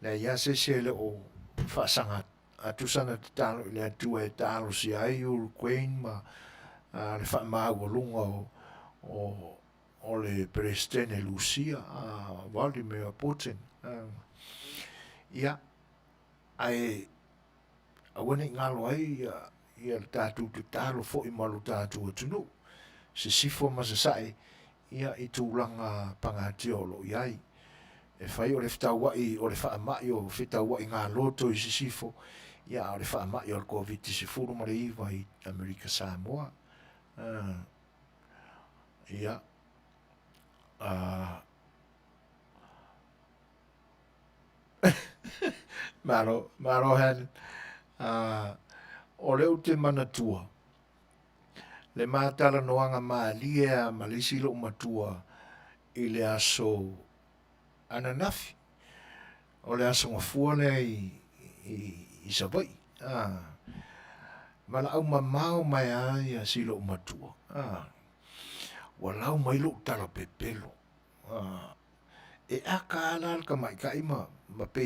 le ia se le o whasanga atusana te talo le atua e talo si ai o Queen ma le whamau lunga o le Presidente Lucia Vladimir Putin ia ai awane ngalo ai ia le tātou te talo fo I malu tātou atunu se sifo ma se sae ia I tūlanga pangatiolo iai e whai o le whitawai o le whaamai o whitawai ngā loto I se sifo ia o le whaamai o le COVID-19 ma le iwa I Amerika Samoa ia Maro han o leu te manatua le mā Talanoanga mā lia ma le silo matua I le aso ananafi o le aso ngafua le I savai ma la au mamau mai ai a silo matua walau mai lo tala pepelo e aka ala ka mai ka ima ma pe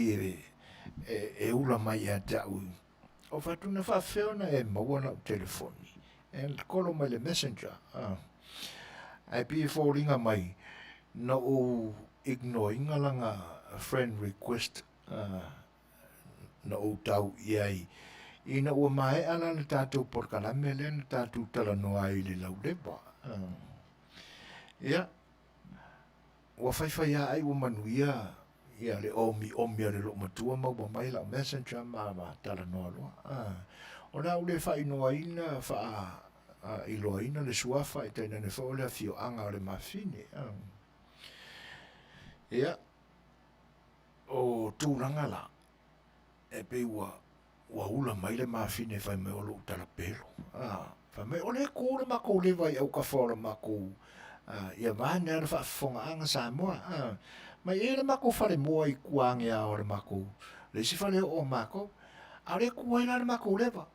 e ula mai a tau o fatuna fa feona e mawana telefoni e kolo mai le messenger ai pi fallinga mai no o ignoring langa friend request no o tau iai ina o mai ala le tatou por kalame le tatou Talanoa I le laulepa ia wa fai ai o Manuia ia le omi le lo matua mau mai la messenger ma Talanoa lo o na ule fai noa ina fa I loa ina le suafa I taina ne fa o le Afioga o le mafine ia o tūranga la e pe ua ula mai le mafine fai mai o lo talapelo fa mai o le kōle mako le vai au ka fora mako ia vane ana whaafonga anga Samoa mai e le mako whare moa I kuange a o le mako le si whare o mako a le kuaina le mako lewa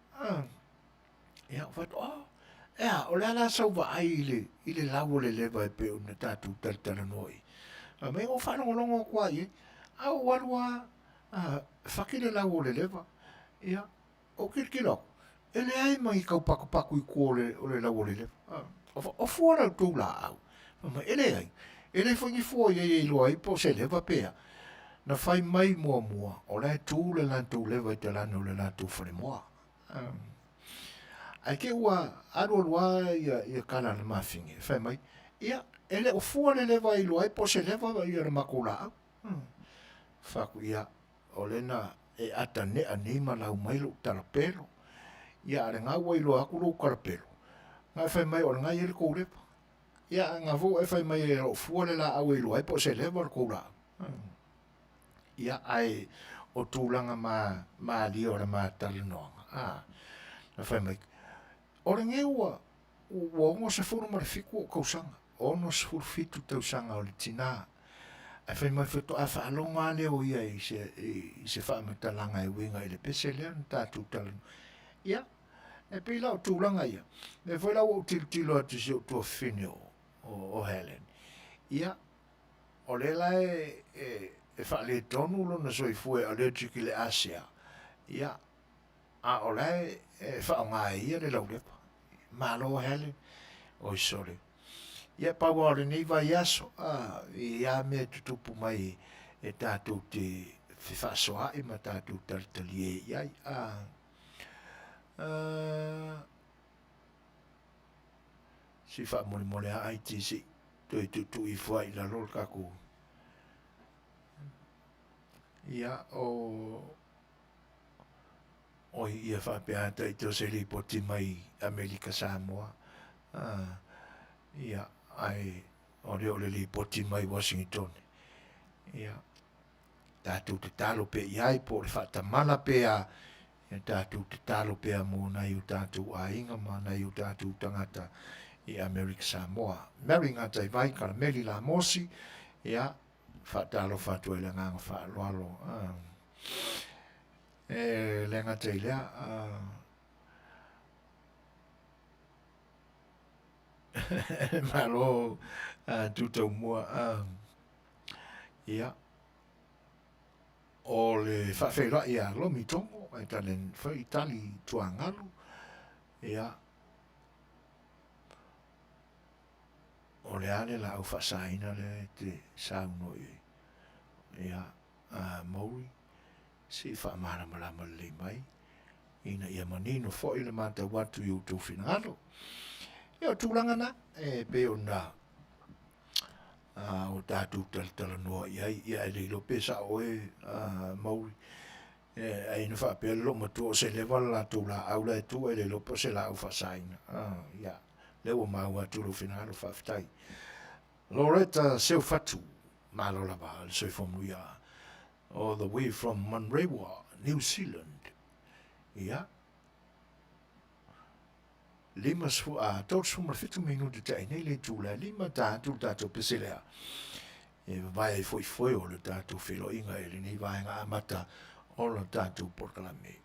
ia whato o le ala sauva ai I le lau le lewa e pe o na tātou Talanoa mai o whanongolongo kua I au warua whakile lau o le lewa ia o kirkilo e le ai mai kau paku I kua o le lau o le lewa o fuara tū la au ma ele ai ele foi fo ye lo ai po se leva pea na fai mai mua o le tu le la tu leva te la no le la tu fre moi ai ke wa aro wa ia kala na mafinge fai mai ia ele o fo le leva I lo ai po se leva ia le makula fa ku ia o le na e atane anima la mai lo talapelo ia le nga wa I lo aku lo karapelo nga fai mai o nga ile ko lepa ia nga vo e fai mai e o fuale la au I loai po se lewa ko la ia ai o tūlanga ma li o le ma Talanoa na fai mai o le nge ua ongo se furu ma le fiku o kausanga ono se furu fitu tausanga o le tina a fai mai feto a whaalonga le o ia I se whaametalanga e winga I le pese lea na tātou Talanoa ia e pila o tūlanga ia me foi la o tilo atu se o tua fine o Helen ia o le lai e whaale tonu lona soifua allergic i le Asia ia a o lai e whaonga ia le laulepa malo hele o i sore ia paua o le nei vai aso ia mea tutupu mai e tātou te whiwhasoa i ma tātou taritali e iai si wha mole mole a ai tisi toi tutu i fua i la rol kaku ia o ia wha pia tai to se li poti mai Amerika Samoa ia ai o le li poti mai Washington ia tātou te talo pe iai po le wha tamala pea tātou te talo pea mo nai u tātou a inga ma nai u tātou tangata i Amerika Samoa. Mary ngata i vai kara meri la mosi, ia, whatalo whatu e le nganga whaaloalo. Le ngata i lea, malo tutau mua, ia, o le whawhera i a lomi tongo, e talen whaitali tuangalu, ia, o le ale la au whasaina le te sauno ia mauri si whaamara malama le mai ina ia manino fo i le mata watu i utou finalo ia o tūlanga na e pe o na o tātou Talanoa ia e leilo pesa o mauri ai na whaapea lo matua o se lewa la tū la au la e tū e leilo po se la au whasaina ia leo mau atu lo finalo whaftai. Loretta Seufatu, Malola Val, Manuia, all the way from Manuia, New Zealand. Ia. Lima tot suma fitu minuti tai nei le tula lima tātou peselea. E vai foi o le tātou whilo inga e le ni vai ngā amata o le tātou porkalame.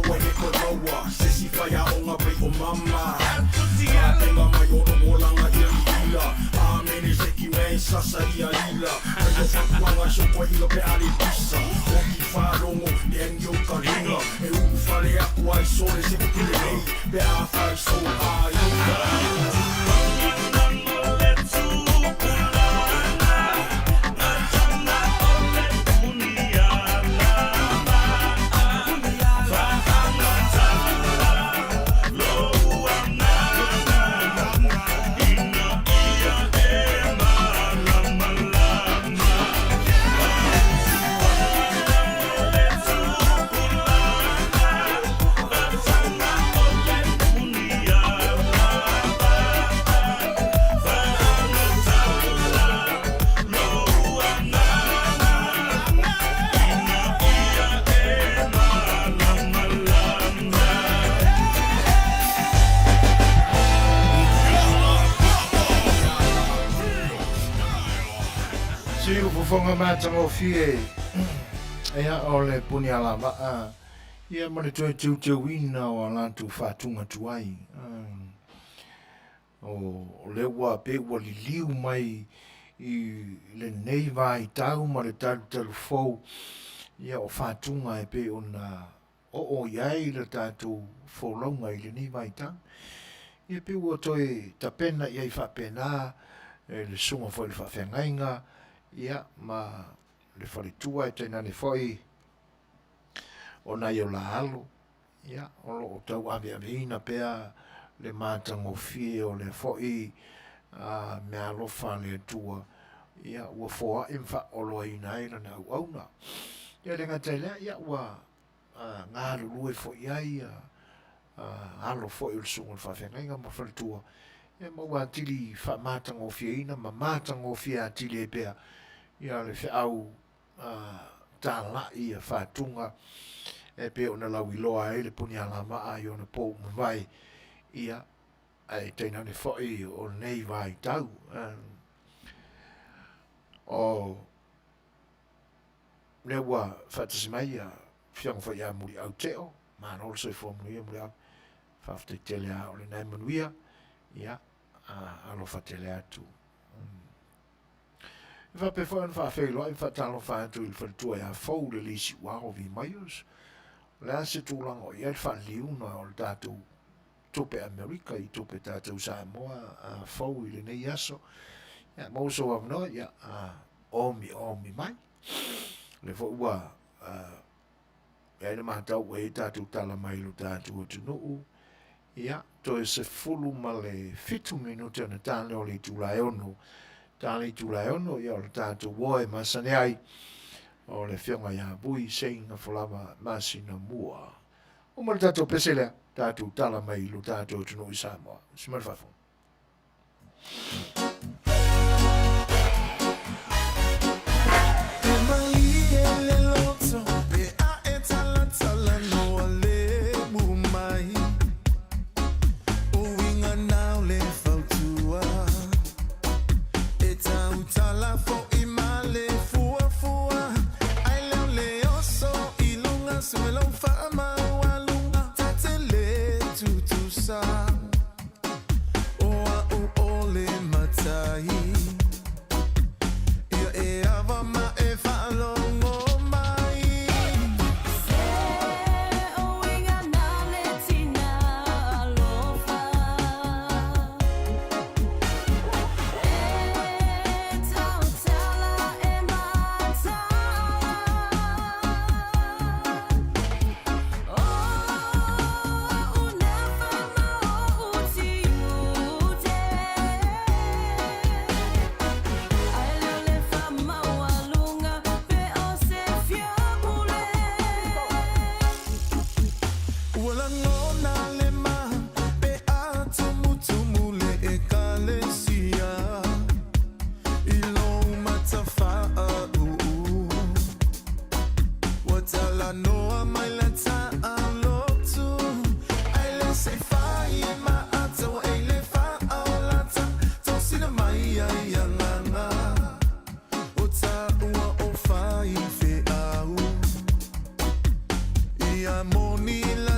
wene ko laua Sesi whaia o ngā pei o mama Tenga mai o no molanga ia ila Amene seki wei sasa ia ila Ayo whakuanga soko ila pe ale pisa Oki wharongo ni engi o karinga E uwhare aku ai sore se kile nei Pe a whai so a ila Fofogaina matanga o fie Ea o le puni ala maa Ia mani toi teu ina o alantu whatunga tuai O le ua pe ua li liu mai I le nei vai tau ma le talu fau Ia o whatunga e pe o na o iai le tatu whaulonga I le nei vai tau Ia pe ua toi tapena iai whapena Le sunga fo le whawhengainga Ia, ma le wharitua e teina ne whai o nei o la halo. Ia, o tau aweina pea le mātango fie o le whai me alofa le tua. Ia, ua whoa imwha o loa ina eira na au auna. Ia, le ngatai lea, ia, ua ngā lulue whai ai, alo whai o le sunga le whawhengainga ma wharitua. Ia, ma ua atili wha mātango fie ina, ma mātango fie atili e pea. Ia le whiau tālai a whātunga e pe o na lau iloa e le puni ala maa I o na pō mwai ia e teina ne whai o nei vai tau o ne ua whatasi mai a whianga whai a muri au teo mana olo soi fō Manuia muri au whafte Tele a o le nai Manuia ia alo whatele atu Fa pe fo en fa fe lo en fa talo fa tu il tu ya fo le lisi wa o vi maios la se tu lang o ia fa liu no o datu tope America I tope tatu Samoa fo ile ne yaso ya mo so of no ya o mi mai le fo wa ya ne ma tau we tatu tala mai lo tatu tu no ya to se fulu male fitu minuto na tale o le tu la ono Tali tulaiono ia o le tātou woe masane ai o le whionga ia bui Seigafolava Masinamua. O ma le tātou peselea, tātou tala mai lo tātou tunu I Samoa. Simar whafo. Talanoa mai la ta alotu ai le se fai ma ato ai le fa la ta to sina mai ai nganga o ta ua o fai fe au ia moni la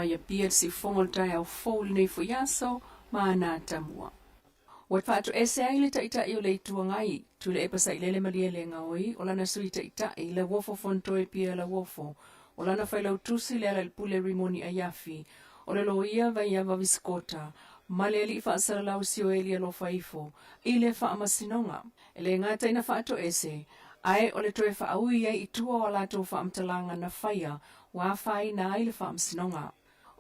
mai pia si fongo tai au fol nei fuyaso mana tamua. Wat fatu ese ai le taita i o le tuangai, tu le epasa i lele malia le ngaoi, o lana sui taita i le wofo fontoe pia la wofo, o lana whailau tusi le ala pule rimoni a yafi, o le loia vai ava viskota, male li whaasara lau sio elia lo faifo, i le wha amasinonga, e le ngata ina whaato ese, ai o le toe whaaui ai i tua o lato wha amtalanga na whaia, wa whai na ai le wha amasinonga.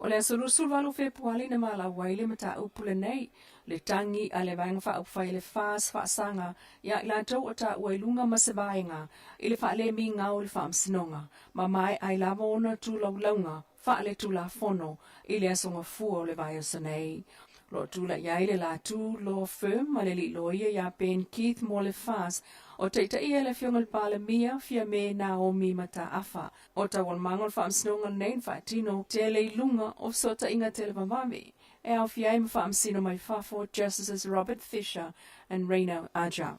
O le asolusul walu Februari na mala waile mata upule nei, le tangi a le vaenga wha upwhai le whaas whaasanga, ia i lato o ta uailunga masevaenga, i le wha le mi ngau le wha amsinonga, ma mai ai lava ona tu laulaunga, wha le tu la fono, i le asonga fua o le vai sanei. Lo tu la iai le la tu lo firm, ma le li loia ia Ben Keith mo le whaas, o teita ia le fiongal pala mia, fia me na o mi mata afa, o ta wal mangol wha amsinonga nein wha tino, tele i lunga o sota inga tele mamami. E au fiai ma wha amsino mai fafo, Justices Robert Fisher and Reina Aja.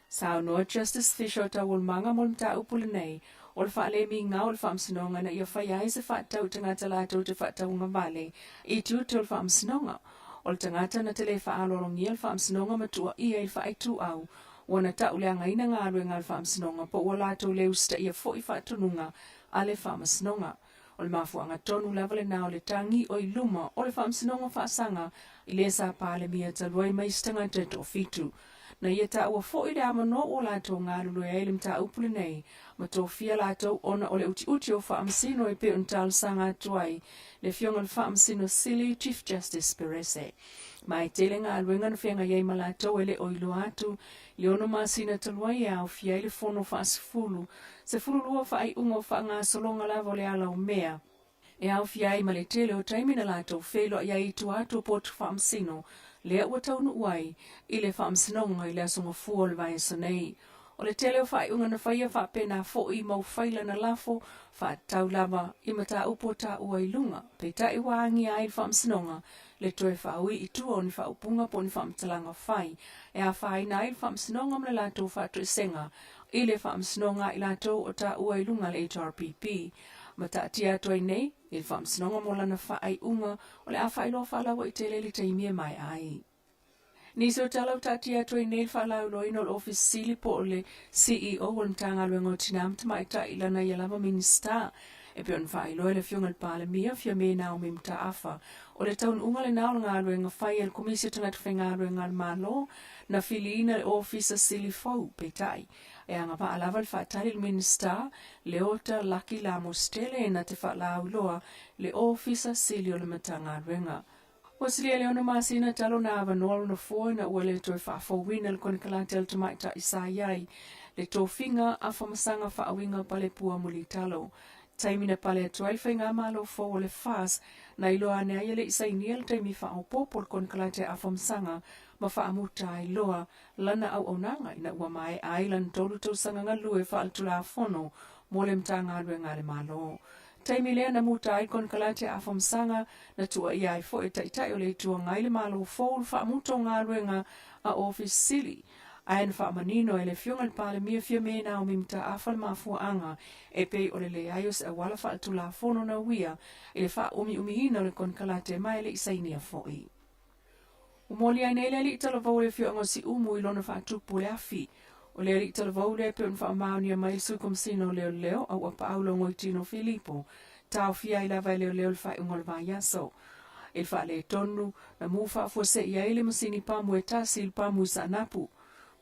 Sao noa Justice Fisher ta wal manga mo mta upule nei, o le wha le mi ngau le wha amsinonga na ia whaiai se wha tau tangata lato te wha tau ngavale, i tu te le wha amsinonga. O le tangata na tele wha alolongia le wha amsinonga matua ia i wha aitu au, wana ta uleanga ina ngā rue ngā le wha amsinonga, po ua lato leu sta ia fo i wha tununga a le wha amsinonga. O le mafuanga tonu lava le nao le tangi o i luma o le wha amsinonga wha asanga i le sa pāle mia taluai mai stanga teto fitu. Na ia ta ua fo i le amano o lato ngā lulu e le mta upule nei, ma tō fia lato ona o le uti uti o wha amsino i pe untal sanga atuai, le fionga le wha amsino Sili Chief Justice Perese. Mai tele ngā luenga na whianga iei malato e le oilo atu, i ono masina taluai au fia i le fono wha asifulu, se fulu lua wha ai ungo wha ngā solonga lava le ala o mea. E au fia i male tele o taimina lato whelo iei tu atu po tu wha amsino, lea ua taunu uai, i le wha amsinonga i le asonga fua le vai sanei. O le tele o wha unga na whaia wha pena fo i mau whaila na lafo, wha tau lava i mata upo ta uai lunga, pe ta i waangi ai wha amsinonga, le toe wha ui i tua o ni wha upunga po ni wha amtalanga whai, e a whai na i wha amsinonga mle lato wha tu senga, i le wha amsinonga i lato o ta uai lunga le HRPP. Mata tia toi nei, i le wha amsinonga mo lana wha ai unga, o le a whai lo wha lawa i tele li taimia mai ai. Niso talau tatia toi nei wha lau loino l'office sili po o le CEO o le mtanga luengo tinam tamai ta ilana i alama minister. E pion wha i loe le fionga le pāle mia fia me nao mi mta afa. O le taun unga le nao ngā luenga whai el komisio tangata whai ngā luenga le malo na filiina le officer sili fau pe tai. E anga pa alava le whaatari le minister le ota laki la mostele na te wha lau loa le officer sili o le matanga luenga. Wasilia leona masina talo na avanolo na foi na ua le toi whaafowina le kone kalante al tamaita isa iai. Le tō whinga a whamasanga whaawinga pale pua muli talo. Taimina pale atuai whainga malo fo o le whaas na iloa ne aia le isa inia le taimi whaaopopo le kone kalante a whamasanga ma whaamuta iloa lana au aunanga ina ua mai ailan tolu tau sanga ngalue whaaltula fono mo le mtanga alue ngale malo. Taimi lea na muta ai kon kalate a whamsanga na tua i ai fo e taitai o le tua ngai le malo fōu wha muto ngā ruenga a office sili. Aen wha manino e le fionga le pale mia fia mena o mimta a whal mafua anga e pei o le aios a wala wha atu la fono na wia e le wha umi hina o le kon kalate mai le isainia fo i. Umoli ai nei le li itala vau le fionga si umu i lona wha tupu le afi. O le rita le vaule pe un wha Manuia mai sui komsino leo leo au apa aulo ngoi tino Filipo. Tau fia i lava leo leo le whai ungol vai yaso. Il wha le tonu na mu wha fua se ia ele masini pamu e tasi il pamu sa napu.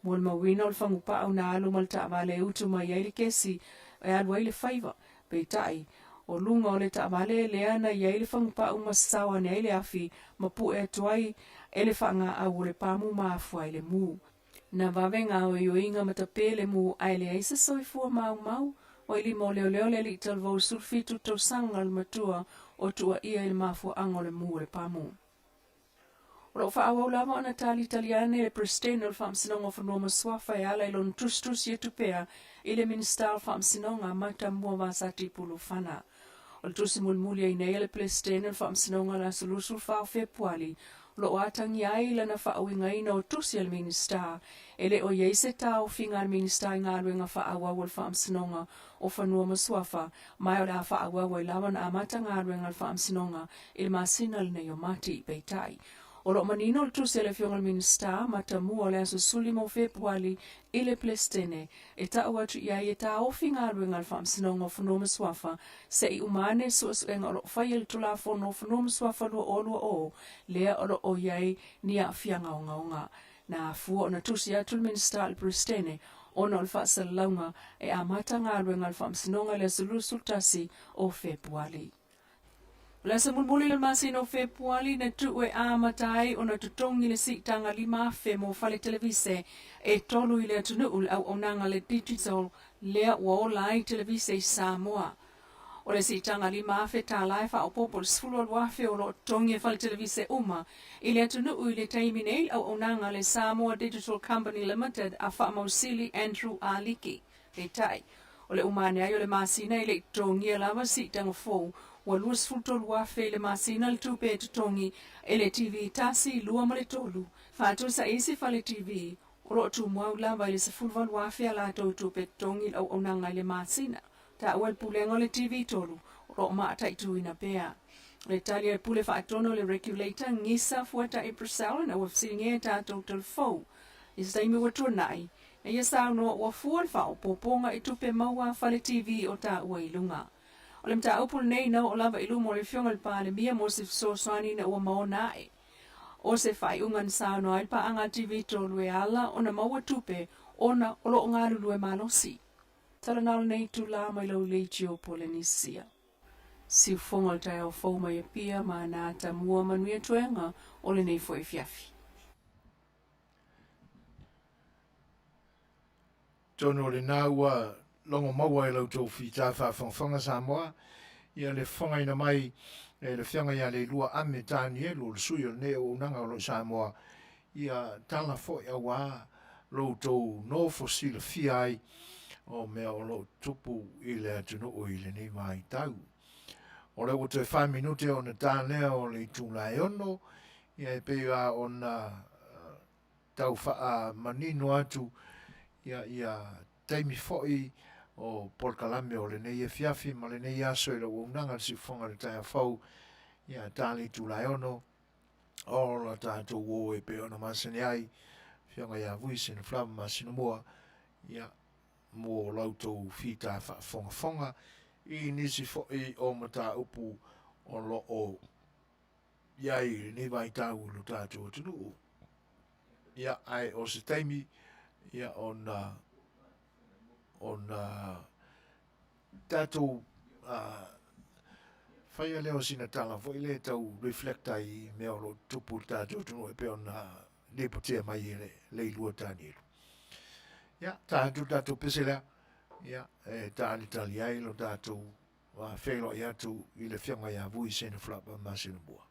Mo le mawina o le whangu pa au na alu malta vale utu mai ele kesi e alwa ile whaiva. Pe tai o lunga o le ta vale leana ia ele whangu pa au masawa ne ele afi mapu e tuai ele whanga au le pamu maafua ele mu. Na vavenga o i inga matapele mu aile aisa soifua mau, o ili mo leo le li talvau sulfitu tau sanga le matua o tua ia il mafua ango le mu le pamu. O lo whaawau lama o Natali Italiane le prestene o whamsinonga whanoma swafa e ala ilon trus ye tupea ile minister whamsinonga mata mua vasati pulu whana. O le tusi mulmuli ai nei le Palestina fa amsinonga la solusul fa Februari. Lo atangi ai lana fa awingaina o tusi al minista. Ele o yeise tau finga al minista inga luenga fa awa wal fa amsinonga o fanua masuafa. Mai o la fa awa wai lawan amata nga luenga al fa amsinonga il masinal ne yomati beitai. O lo manino le tusi le fionga al minista Masinamua le aso suli mo Februari ile Palestine. E ta watu ia e ta ofinga luenga al fa amsinonga o fanua masuafa. Se I umane Suasua o lo fai tula fono o fanua masuafa lua o lea o iai ni a fianga o ngaonga. Na fua o na tusi atu le minista al Palestine ona o le whaasalaunga e amata ngā ruenga al whaamsinonga le sulusultasi o Februari. Le sa mulmuli le masino o Februari na tu e amatai o na tutongi le sitanga 5 fe mo fale televise e tolu I le atunuu au onanga le digital lea ua olai televise I Samoa. O le sitanga 5 Fetalaiga o popo le sfulu wafe o lo tongi e fale televise uma I le atunuu I le taimine au onanga le Samoa Digital Company Limited a whaamausili Andrew Aliki. He tai. O le umane ai o le masina I le tongi e lava sitanga fou wa lua sfulu wafe le masina le tupe e tutongi e le TV tasi lua ma le tolu. Fatu sa isi fale TV o lo tu mua lava I le sfulu wafe a la tupe tutongi au onanga I le masina. Ta ua pulenga le TV tolu, ro maa taitu ina pea. Le talia pule whaatono le regulator ngisa fuata I Brazil na wafsiringe tātou telefou. Is taimi watua nai, na ia sao noa ua fual whao poponga I tupe maua whale TV o ta ua ilunga. O le mta upul nei na o lava ilu mo le fionga le pāle mia mo se sosoani na ua mao nae. O se whai ungan sao noa ilpa anga TV tolu e ala o na maua tupe ona o lo ngā lulu e malosi. Talanoa nei tu la mai lau leitio Polenisia. Si ufonga le tai au fau mai pia ma nā tamua Manuia tuenga o le nei fo e fiafi. Tono le nāua longo maua lau tau whita whawhanga Samoa. Ia le whanga ina mai le whianga ia le lua ame tāni e lo le sui o ne o nanga o lo Samoa. Ia tala fo ia wā lo tau no fo sila fiai o mea o lo tupu I le atunuu I le nei mai tau. O le o te 5 minute o na tānea o le tūlai ono, ia e pēa o na tau wha manino atu, ia teimi foi o polkalame o le nei e fiafi, ma le nei aso I le unanga si whonga le tai a whau, ia tāli tūlai ono, o la tātou o e pēa o na masani ai, whianga ia vuisi na flama Masinamua, ia mo lautou fita whafonga I nisi foi o mata upu o lo o iai ni vai tau lo tātou tunu. Ia ai o se taimi, ia on tātou whaia leo sina tala foi le tau reflecta I mea o lo tupu tātou tunu e pe on lepotea mai le ilua tānielu. Ja, tātou pese lea. Ja, tāli ai lo tātou whelo I atu I le whianga ia vui sena flapa Masinamua.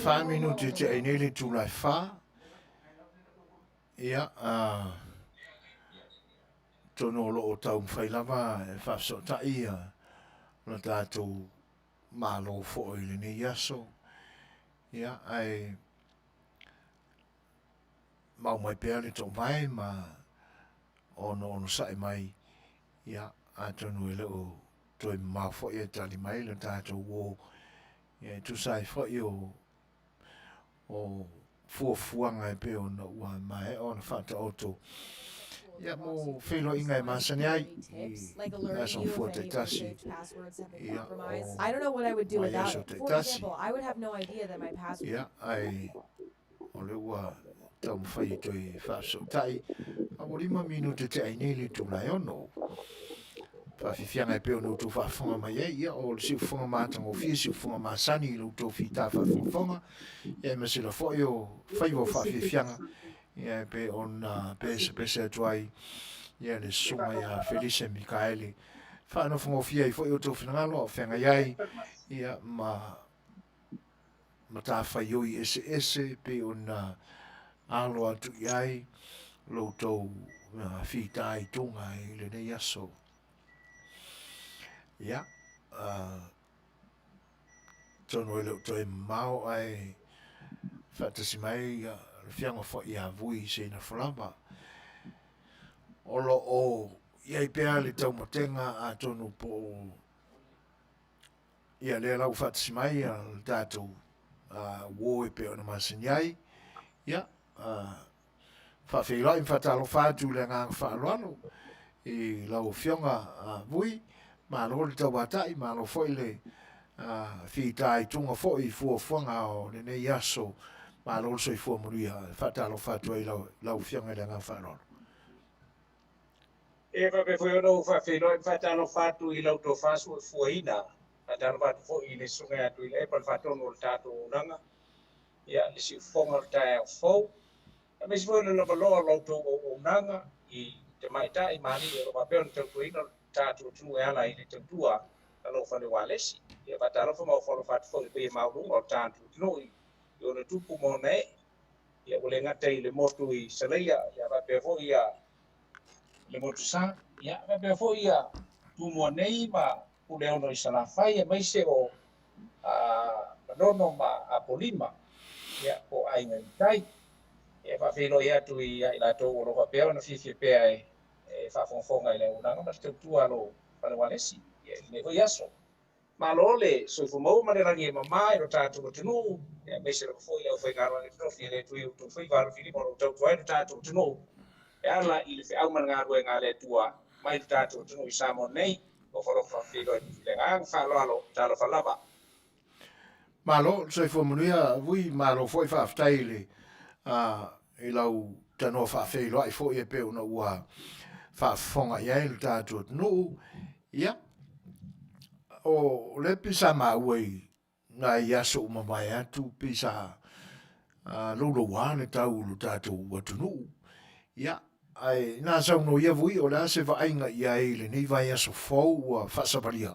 5 minuti te ai nei le tūlai whā. Ia, tono lo o tau mwhailawa e whafsotai na tātou mālo fo i le nei aso. Ia, ai mau mai pēr le tō mai ma ono sai mai. Ia, a tonu e leo toi mau fo i e tali mai le tātou wō. Ia, tu sai fo i o fuafuanga e pe o na ua mai o na whata oto. Ia, mo whilo inga e masani ai. Ia, son fua te tasi. Ia, I don't know what I would do Mai without aso it. te For tasi. example, I would have no idea that my password. Ia, ai o le ua tau mwhai toi whaso tai. A mo 5 minute te ai nei le tūlai ono. Whawhiwhianga e peo no tō whawhonga mai ei. Ia, o le siu whonga mātanga o fia, siu whonga māsani i lo tō whita whawhonga. Ia, ma sila fo i o whaiwa whawhiwhianga. Ia, pe on pese atuai. Ia, le sunga ia Felice Mikaeli. Whaano whonga o fia i fo i o tō whinangalo o whenga iai. Ia, ma tā whaioi ese pe on alo atu iai. Lo tō whita i tōnga i le nei aso. Ia, tono e leo toi mau ai whatasi mai le whianga fo i a vui Seigafolava. Olo o iai pēr le tau matenga a tonu po ia lea lau whatasi mai a le tātou wō e pe ona masini ai. Ia, whawhirai whatalo whātu le ngā whaaloano i lau whianga vui. Malo le tau watai, malo foi le whitai tunga foi fuafuanga o le nei aso. Malo le soi fua Manuia, whatalo whatua i lau whianga le ngā whanoro. E pe foi no whawhino i whatalo whatu i lau tō whasu e fuaina. Whatalo whatu fo i le sunga atu i le epa whatono le tātou unanga. Ia le si whonga le tae au fau. A mesi foi le loa lau tō unanga i te maita i mani e roba peo ni tau tuina tātou tunu e ala i le tautua na lo whane walesi. Ia whatalo wha mau whano whatu whongi pe maurunga o tātou tunu i ona tupu mo nei. Ia ule ngata i le motu i Saleia. Ia wapea fo ia le motu sa. Ia wapea fo ia tumu nei ma ule ono i Salafai e maise o manono ma Apolima. Ia o ainga i tai. Ia whawhelo ia tu i la tō o roka pēo na whiwhi pēa e whawhonfonga i le unanga ma te tua lo whane walesi. Ia ne hoi aso. Ma lo le soifu mau ma le rangi e mamai ro tātou tunu. Ia meise rako fo i au whaingaro ane trofi le tui utu whaivaro whilimo ro tau tuai ro tātou tunu. E ala i le whiau man ngā rue ngā le tua mai ro tātou tunu i Samoa nei. O wharoko whawhelo i le ngā whalo alo tālo whalava. Malo, soifu Manuia, vui malo foi whaftai le i lau tanoa whawhelo ai fo i e peo na ua whawhonga iai le tātou tunu. Ia, o le pisa mauai nga i aso umamai atu pisa lolo wane tau lo tātou watunu. Ia, ai nā sauno ia vui o la se vainga ia i le nei vai aso fau ua whasaparia.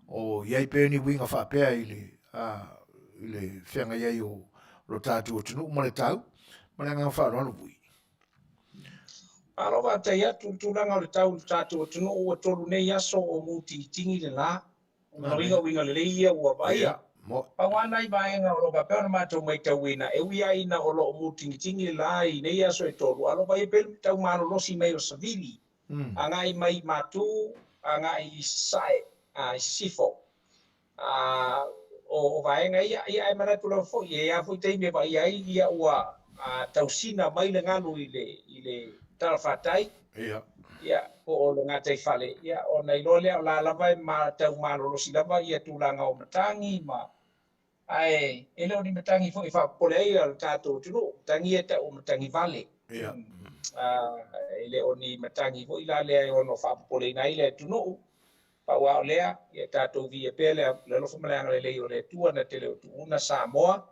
O iai pēni winga whapea i le whenga iai o lo tātou watunu ma le tau. Ma le ngā wharoano vui. Alo wa te atu tūranga o le tau tātou tunu o tolu nei aso o muti tingi le la. Winga le leia ua vaia. Pawana i vaenga o roba peona mātou mai tau ina. E uia ina o lo muti tingi le la i nei aso e tolu. Alo vai e pelu tau maro losi mai o savili. Angai mai mātou, angai sae, sifo. O vaenga ia e manatu lau fo. Ia fo i teime va ia ua tausina mai le nganu i le talafatai. Ia. Ia, o le ngā tei whale. Ia, o nei lolea o la lava ma tau marolosi lava ia tūlanga o matangi ma. Ai, e leo ni matangi fo i whapole ai al tātou tunu. Tangi e ta o matangi vale. Ia. E leo ni matangi fo i la lea e ono whapole nai le tunu. Paua o lea, ia tātou vi e pēle le lofo maleanga le lei o le tua na tele o tuuna Samoa.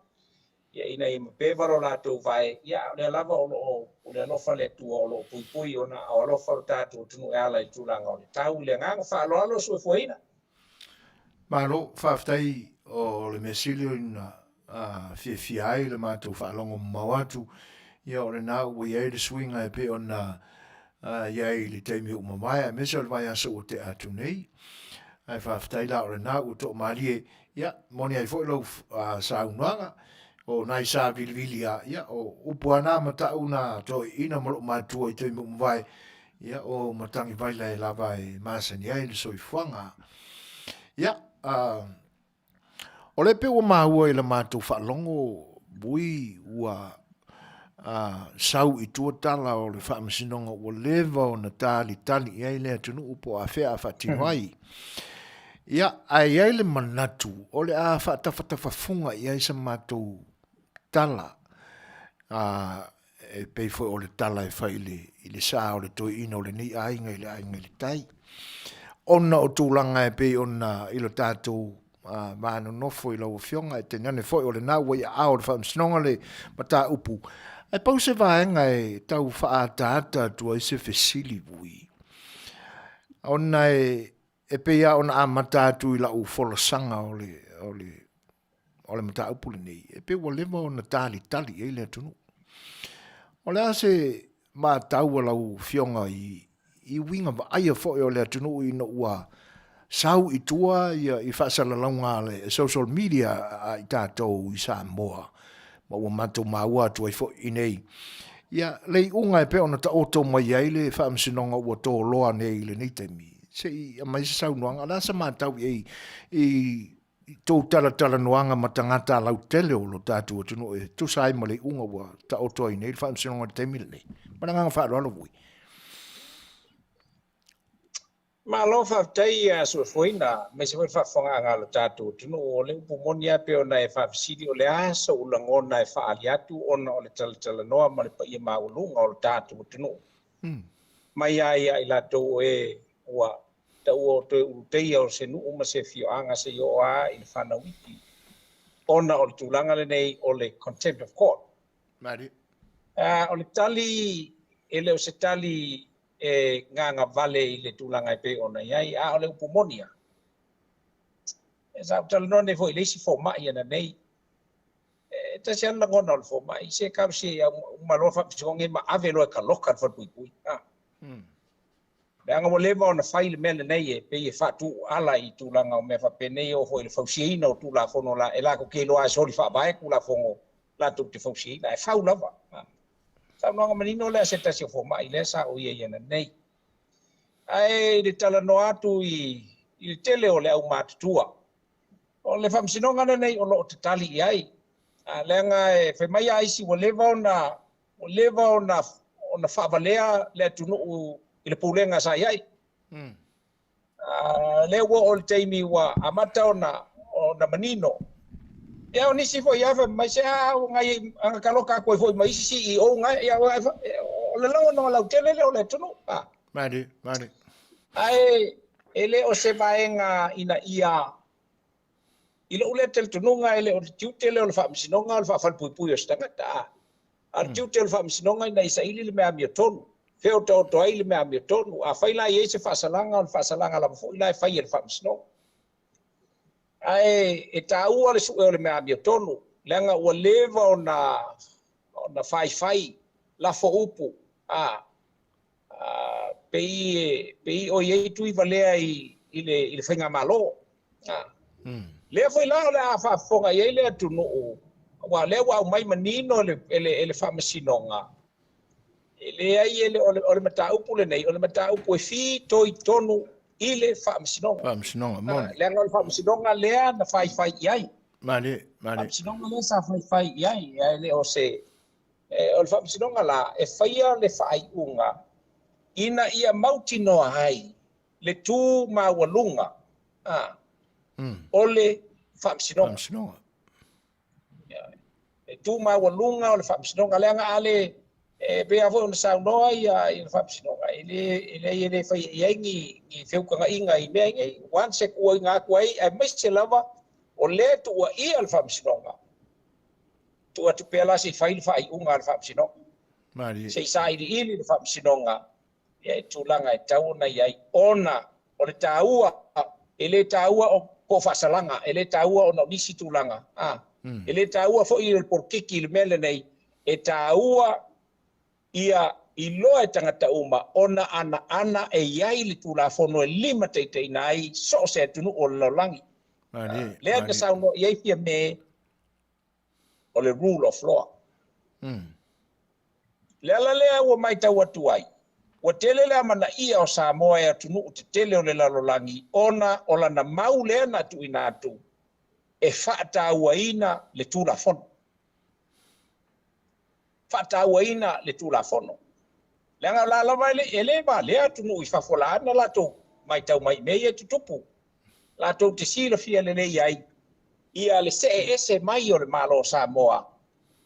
Ia ina i mapevaro lātou vai, ia le lava o le alofa le tua o lo pui ona o alofa o tātou tunu e ala i tūlanga o le tau le nganga whaaloalo sue fuaina. Malo, whaftai o le mesilio ina fia ai le mātou whaalongo mawatu. Ia o le nā ua iai le swinga e pe o na iai le teimi o mamaya. Mesa le vai asa o te atu nei. Ai whaftai la o le nā ua tō marie. Ia, moni ai fwoi lau sa unanga. O nai sa vilvili a. Ia, o upuana mata una tō ina malo mātua i teimi o mawai. Ia, o matangi vaila e lava e masani ai le soifuanga. Ia, o le pe ua mahua i le mātou whaalongo bui ua sau i tua tala o le whaamasinonga ua lewa o na tali tali i ai lea tunu upo a whea a whatino ai. Ia, ai ai le manatu o le a whatawhatawafunga i ai sa mātou tala e pei foi o le tala e whai i le saa o le toi ina o le ni ainga i le tai. Ona o tūlanga e pei ona ilo tātou mano nofo i lau fionga e te nane foi o le nā wai a o le whaamsinonga le mata upu. Ai pau se vaenga e tau whaata tua i se fesili vui. Ona e pei a ona a mata atu i lau wholosanga o le mata upu le nei. E pei wa lewa ona tali e le atunu. O le ase ma tau lau fionga i winga va aia foi o le atunu i no ua sau i tua i whaasala launga le social media i tātou i Samoa. Ma ua matou maua atu ai fo i nei. Ia, lei unga e pe ona ta oto mai ai le whaamsinonga ua tō loa nei le nei taimi. Se i a mai se sau noanga, la sa mātau i tō talanoanga ma tangata lau tele o lo tātou atunu e tu sai ma lei unga ua ta oto ai nei le whaamsinonga le taimi le nei. Mananganga whaaro vui. Ma lo whaftai Suasua me se whawhanga ngā lo tātou tunu o le upumonia pe ona e whawhisiri o le asa o langona e whaali atu ona o le Talanoa ma le paia maulunga o le tātou tunu. Mai ai ai latou e ua tau o te uteia o se nuu ma se fioanga se yo a i le whanawiti. Ona o le tūlanga le nei o le contempt of court. Mari. O le tali, e leo se tali e nganga vale i le tūlanga i pe ona iai, o le upumonia. E sa Talanoa ne fo i leisi fo mai ana nei. E ta se ana ngona o le fo mai, se kao se umaloa whapisonge ma ave loa ka loka fa pui. Le anga mo lewa ona whai le mele nei e pe e whatu ala i tūlanga o me whapenei o hoi le whausiina o tūla whono la, e la ko ke loa sori whabae kula whongo la tuk te whausiina, e whau lava. Tau noanga manino lea se tasi o fo mai, lea sa o ia iana nei. Ai le Talanoa atu i le tele o le au mātutua. O le whamsinonga nei o lo te tali i ai. Leanga e whaimai aisi o lewa ona whabalea lea tunu i le pūlenga sa i ai. Lea ua o le teimi ua amata ona manino. Ia o nisi fo ia mai se ngai anga kaloka ko fo mai CEO ngai ia o le lawa no lau tele le o le tunu. Mari. Ai ele o se vaenga ina ia ile ule tel tununga ele o tiutele o le whaamsinonga o le whawhalpui o stangata. Ar tiutele whaamsinonga ina isa ili le mea mia tonu. Feo tau toai le mea mia tonu. A whaila i eise whaasalanga o le whaasalanga la mafo ila e whai e le whaamsinonga. Ai e tāua le suʻe o le mea mea tonu. Leanga ua lewa ona whai la fo upu. Pei o iei tui valea i le whainga malo. Lea foi la o le a whaafonga iei lea tunu. Wa lea wa mai manino ele whaamasinonga. Lea i ele o le mata upu le nei. O le mata upu e fi toi tonu i le whaamasinonga. Whaamasinonga, moni. Lea ngā le whaamasinonga lea na whai iai. Mari. Whaamasinonga lea sa whai iai. Ia le o se. O le whaamasinonga la e whaia le whai unga. Ina ia mautinoa ai. Le tū mawalunga. O le whaamasinonga. Le tū mawalunga o le whaamasinonga. Lea ngā ale bea fo na saunoa i le whaamasinonga. Ele whai iai ngi whiukanga inga i mea ngai. Wan se kua ngā kuai. Ai meise lava o le tua ia le whaamasinonga. Tua tu pēla se whai le whai unga le whaamasinonga. Mari. Se isa ili le whaamasinonga. Ia tūlanga e tauna iai ona o le tāua. Ele tāua o ko whasalanga. Ele tāua o na nisi tūlanga. E le tāua fo i le porkiki le mele nei, e tāua ia I loa e tangata uma, ona ana e iai le tulafono e 5 teiteina ai, so se atunu o le laulangi. Lea ka sauno iai fia me o le rule of law. Lea ua mai tau atu ai. Ua tele lea mana ia o Samoa e atunu o te tele o le laulangi, ona o lana mau lea na atu ina atu, e whaatauaina le tulafono. Whaatauaina le tulafono. Lenga la la mai ele ba le atu no I fafola na la to mai tau mai me e tutupu la to te sila fia le nei ai ia le se mai o le malo Samoa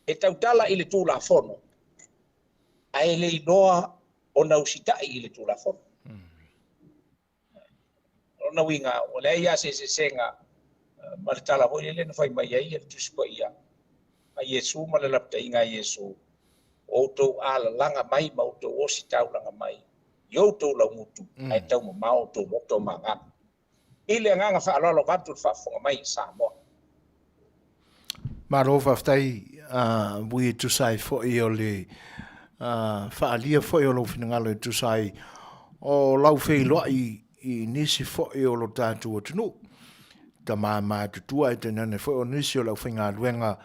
e tau tala I le tula fono ai le noa o na usita I le tula fono ona winga o le ia se senga ma le tala ho le na fai mai ai e tusipo ia a Yesu ma le lapta inga Yesu o tau ala langa mai ma o tau osi tau langa mai. Yo tau lau mutu, ai tau ma mao tau moto ma ngana. Ile nganga whaalolo vatu whafonga mai Samoa. Maro whaftai bui tu sai fo I o le whaalia fo I o lo whinangalo tu sai o lau whailoa I nisi fo I o lo tātu o tunu. Ta maa tutua te nane fo o nisi o lau whinga luenga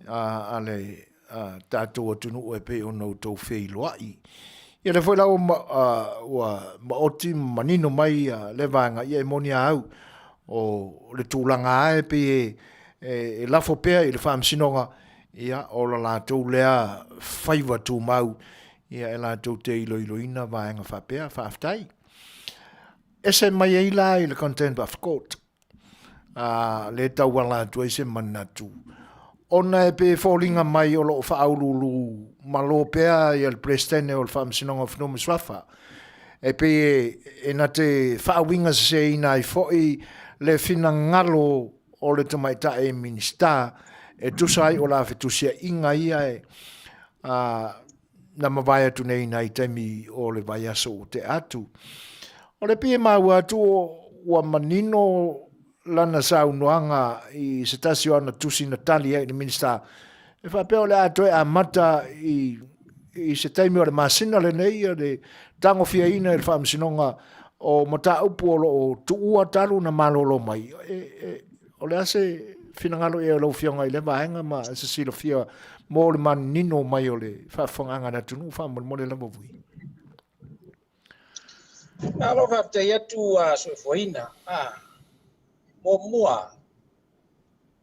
a le tātou atunu e pe o nou tau whailoa I. Ia le whai lau ma oti manino mai le vanga ia e moni au o le tūlanga e pe e lafo pea I le whaamsinonga ia o la lātou lea whaiwa tū mau ia e lātou te iloina vanga whapea whaaftai. Ese mai e ila I le content of court. Le tau wala tu e se manatu. Ona e pe fōlinga mai o lo whaaululu malo pea I al prestene o le whaamsinonga whanome swafa. E pe e na te whaawinga se ina I fōi le whina ngalo o le tamaita e minista e tusai o la whetusia inga ia e na mawai atu nei nai temi o le vai aso o te atu. O le pia mau atu o manino lana saunoanga I se tasi o ana tusi na tali e le minista. E whapea le ato e a mata I se taimi o le masina le nei o le tango fia ina e le whaamsinonga o mata upu o tuua talu na malolo mai. O le ase finangalo e lo fionga I le vaenga ma se silo fia mo le manino mai o le whaafonganga na tunu mo le lama vui. Alo whapta iatu Suasua mo mua.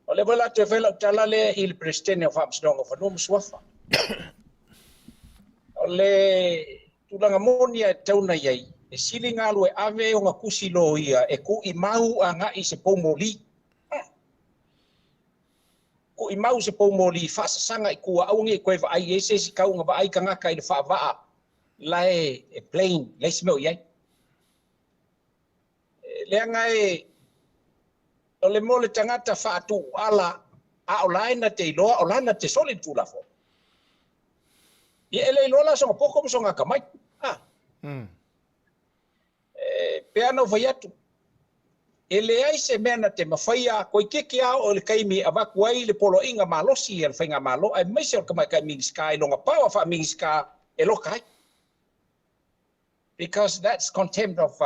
O le wala te whela utala le I le prestene o whaamsinonga whanome swafa. O le tulanga monia e tauna iai. E sili ngalo e ave o ngā kusi lo ia e ku I mau a ngā I se pomoli. Ku I mau se pomoli whaasasanga I kua aungi e koe wa ai e se si kaunga wa ai ka ngaka I le whaavaa. Lai e plain, lai se meo iai. Leanga e o le mole tangata whaatu ala a o laina te iloa o laina te solid tūlafo. Ia ele iloa songa poko mo songa kamai. Pea no vai atu. Ele ai se mena te mawhaia koi keke ao o le kaimi avaku ai le polo inga malosi e le whainga malo ai maise o kamai kai mingiska e longa pawa wha mingiska e loka ai. Because that's contempt of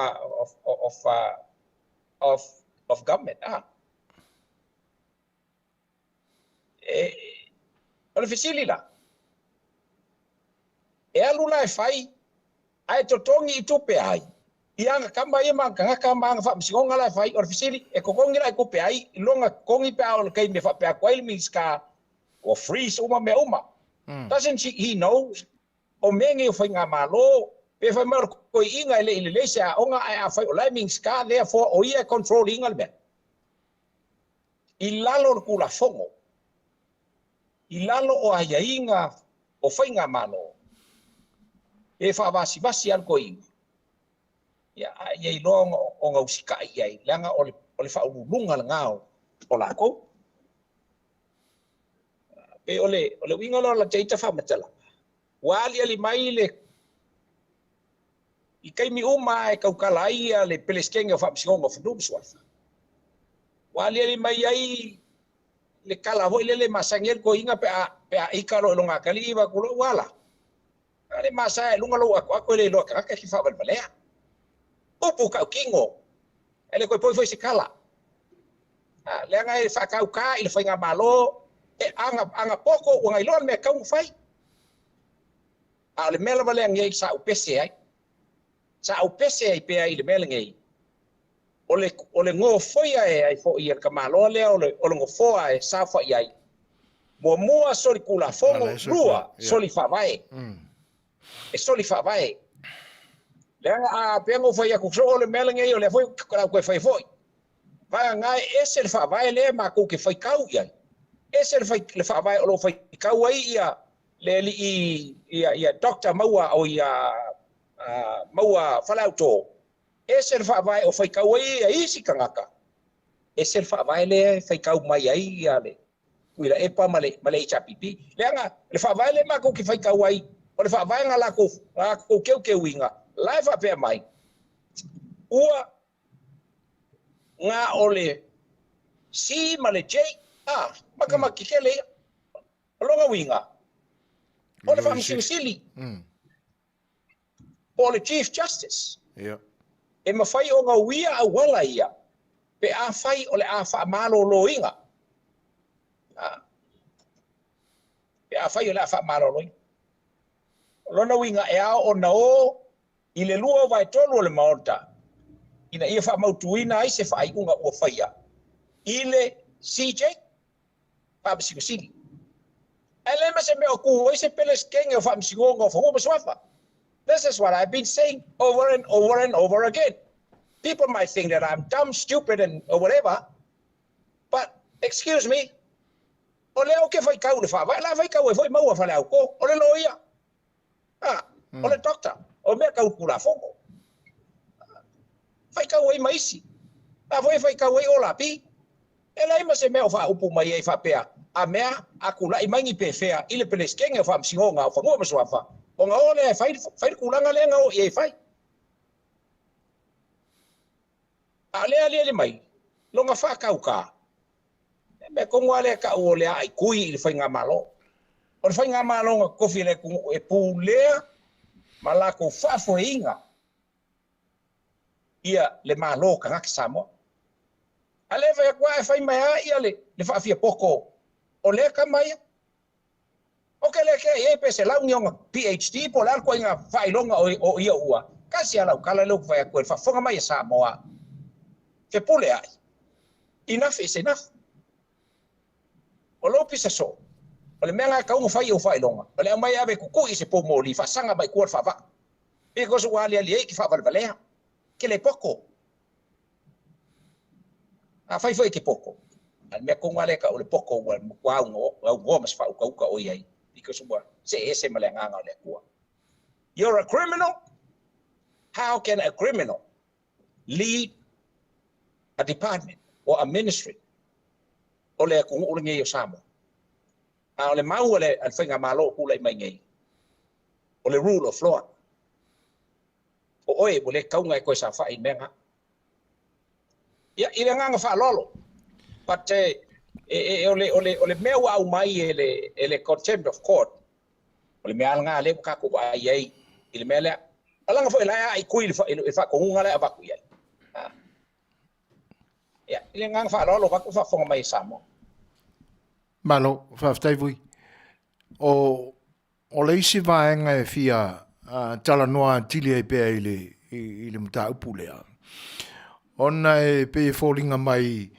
government. O le fisili la. E alula e whai ai totongi I tupe ai. Ianga kamba ia ma kanga kamba nga fa msingonga la fai or fisili e kokongi la ko pe ai longa kongi pe au kai me fa pe kwai miska o freeze uma me uma doesn't he knows o menge o fainga malo pe fa mar ko inga ile se onga ai fa o la miska therefore o ia controlling al ben ilalo ku la fongo ilalo o ai inga o fainga malo e fa vasi al ko inga ya ye long o ngau sika ye langa o le fa ulunga ngao o la ko e ole winga la teita fa matala wali ali maile I kai mi uma e kaukala ia le peleskenga fa psionga fa dum swalfa wali ali mai ai le kala vo le masangel ko inga pe a ikalo longa kali wa kulo wala ale masa lunga lo ako le lo ka ki fa balea upu ka kingo ele ko foi se kala le nga e fa ka ile fa nga malo e anga poko o ngai lo me ka un fai ale mela vale ngai sa upese ai sa upese ai pe ai le mela ngai ole ngo foi ai fo ia ka malo le ole ngo fo ai sa fo ai mua soli kula fongo rua soli fa vai e soli fa vai le a pengo foi a kuso ole mela ngai ole foi ko foi vai ngai ese le fa vai le ma ku ke foi kau ia ese le fa vai o foi kau ai ia le ia doctor maua o ia maua falauto ese le fa vai o foi kau ai isi kangaka ese le fa vai le foi kau mai ai ia le kuila e pa male chapipi le nga le fa vai le ma ku ke foi kau ai o le fa vai nga la ko ke winga live up e mai ua nga ole si male j maka makikele longa winga ole fam sili ole chief justice e mafai o nga wia a wala ia pe a fai ole a fa malo loinga pe a fai ole a fa malo loinga lona winga e a ona o ile lua vai tolu le maota ina ia fa mautuina ai se fa ai unga o faia ile CJ pa sili ele me se me oku ese peles kenge fa msingongo fa mo swafa. This is what I've been saying over and over and over again. People might think that I'm dumb, stupid, or whatever, but excuse me. Ole o ke fai kau le fa vai la fai kau e foi mau fa la ko ole loia ole doctor o me kau kula fongo fai kau e maisi a foi fai kau e ola pi ela ima se me o fa upu mai e fa pea a mea a kula i mangi pe fea ile peles kenge fa msingonga fa ngo mswafa o nga ole fai kulanga le nga o e fai ale mai longa fa kau ka me kongwale ka ole ai kui ile fai nga malo o fai nga malo nga kofi le ku e pulea malako fa fo inga ia le malo ka ngak Samoa ale vai kwa fai mai ia le fa fia poko o le ka mai o ke le ke e pe se la union PhD po la ko inga fai longa o ia ua kasi ala kala lo vai ko fa fonga mai Samoa ke pule ai enough is enough o lo pisa so o le menga ka un fai o fai longa o le mai ave ku se po moli fa sanga mai ko fa va because wali ali ki fa valvalea que le poco a fai foi que poco al me con wale ka o le poco wa ngo mas fa ka o yai because wa se ese malenga nga le kwa you're a criminal how can a criminal lead a department or a ministry o le ku o nge yo Samoa a le mau le al fenga malo ku le mai ngai o le rule of law o oe mo le kaunga ko sa fa i menga ya ile nga fa lolo but ole mewa au mai ele contempt of court ole me nga le ka ko ai ai ile mele ala nga fo ila ai ku ile fa ko nga le ava ku ai ya ile nga fa lolo va ko fa fo mai Samoa malo fa ftai vui o le isi vaenga e fia Talanoa tili e pea ile mta upulea. Ona e pe fōlinga mai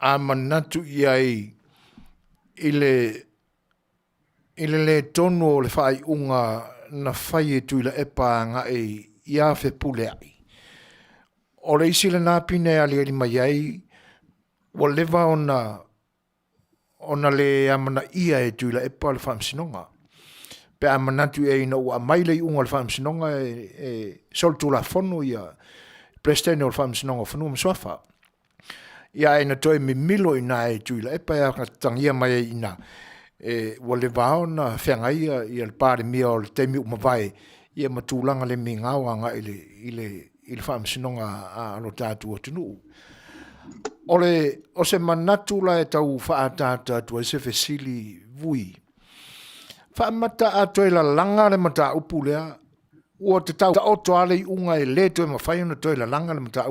a manatu iai ile le tonu o le whai unga na whai e tuila e pānga e ia whe pulea. O le isi le nāpine ali ali mai ai wa lewa ona le amana ia e tuila e pā le whamsinonga. Pe a manatu e ina ua maile i unga le whamsinonga e soltu la whonu ia prestene o le whamsinonga whanu mswafa. Ia e na toi me milo ina e tuila e pa ia tangia mai ina ua le vao na whengaia ia le pāre mia o le teimi umawai ia matulanga le mingawa nga ile whamsinonga a alo tātu o tunu. o se manatu la e tau whaatata tua se fesili vui. Whaamata ato e la langa le mata upu lea, ua te tau ta oto ale i unga e le toi mawhai ona toi la langa le mata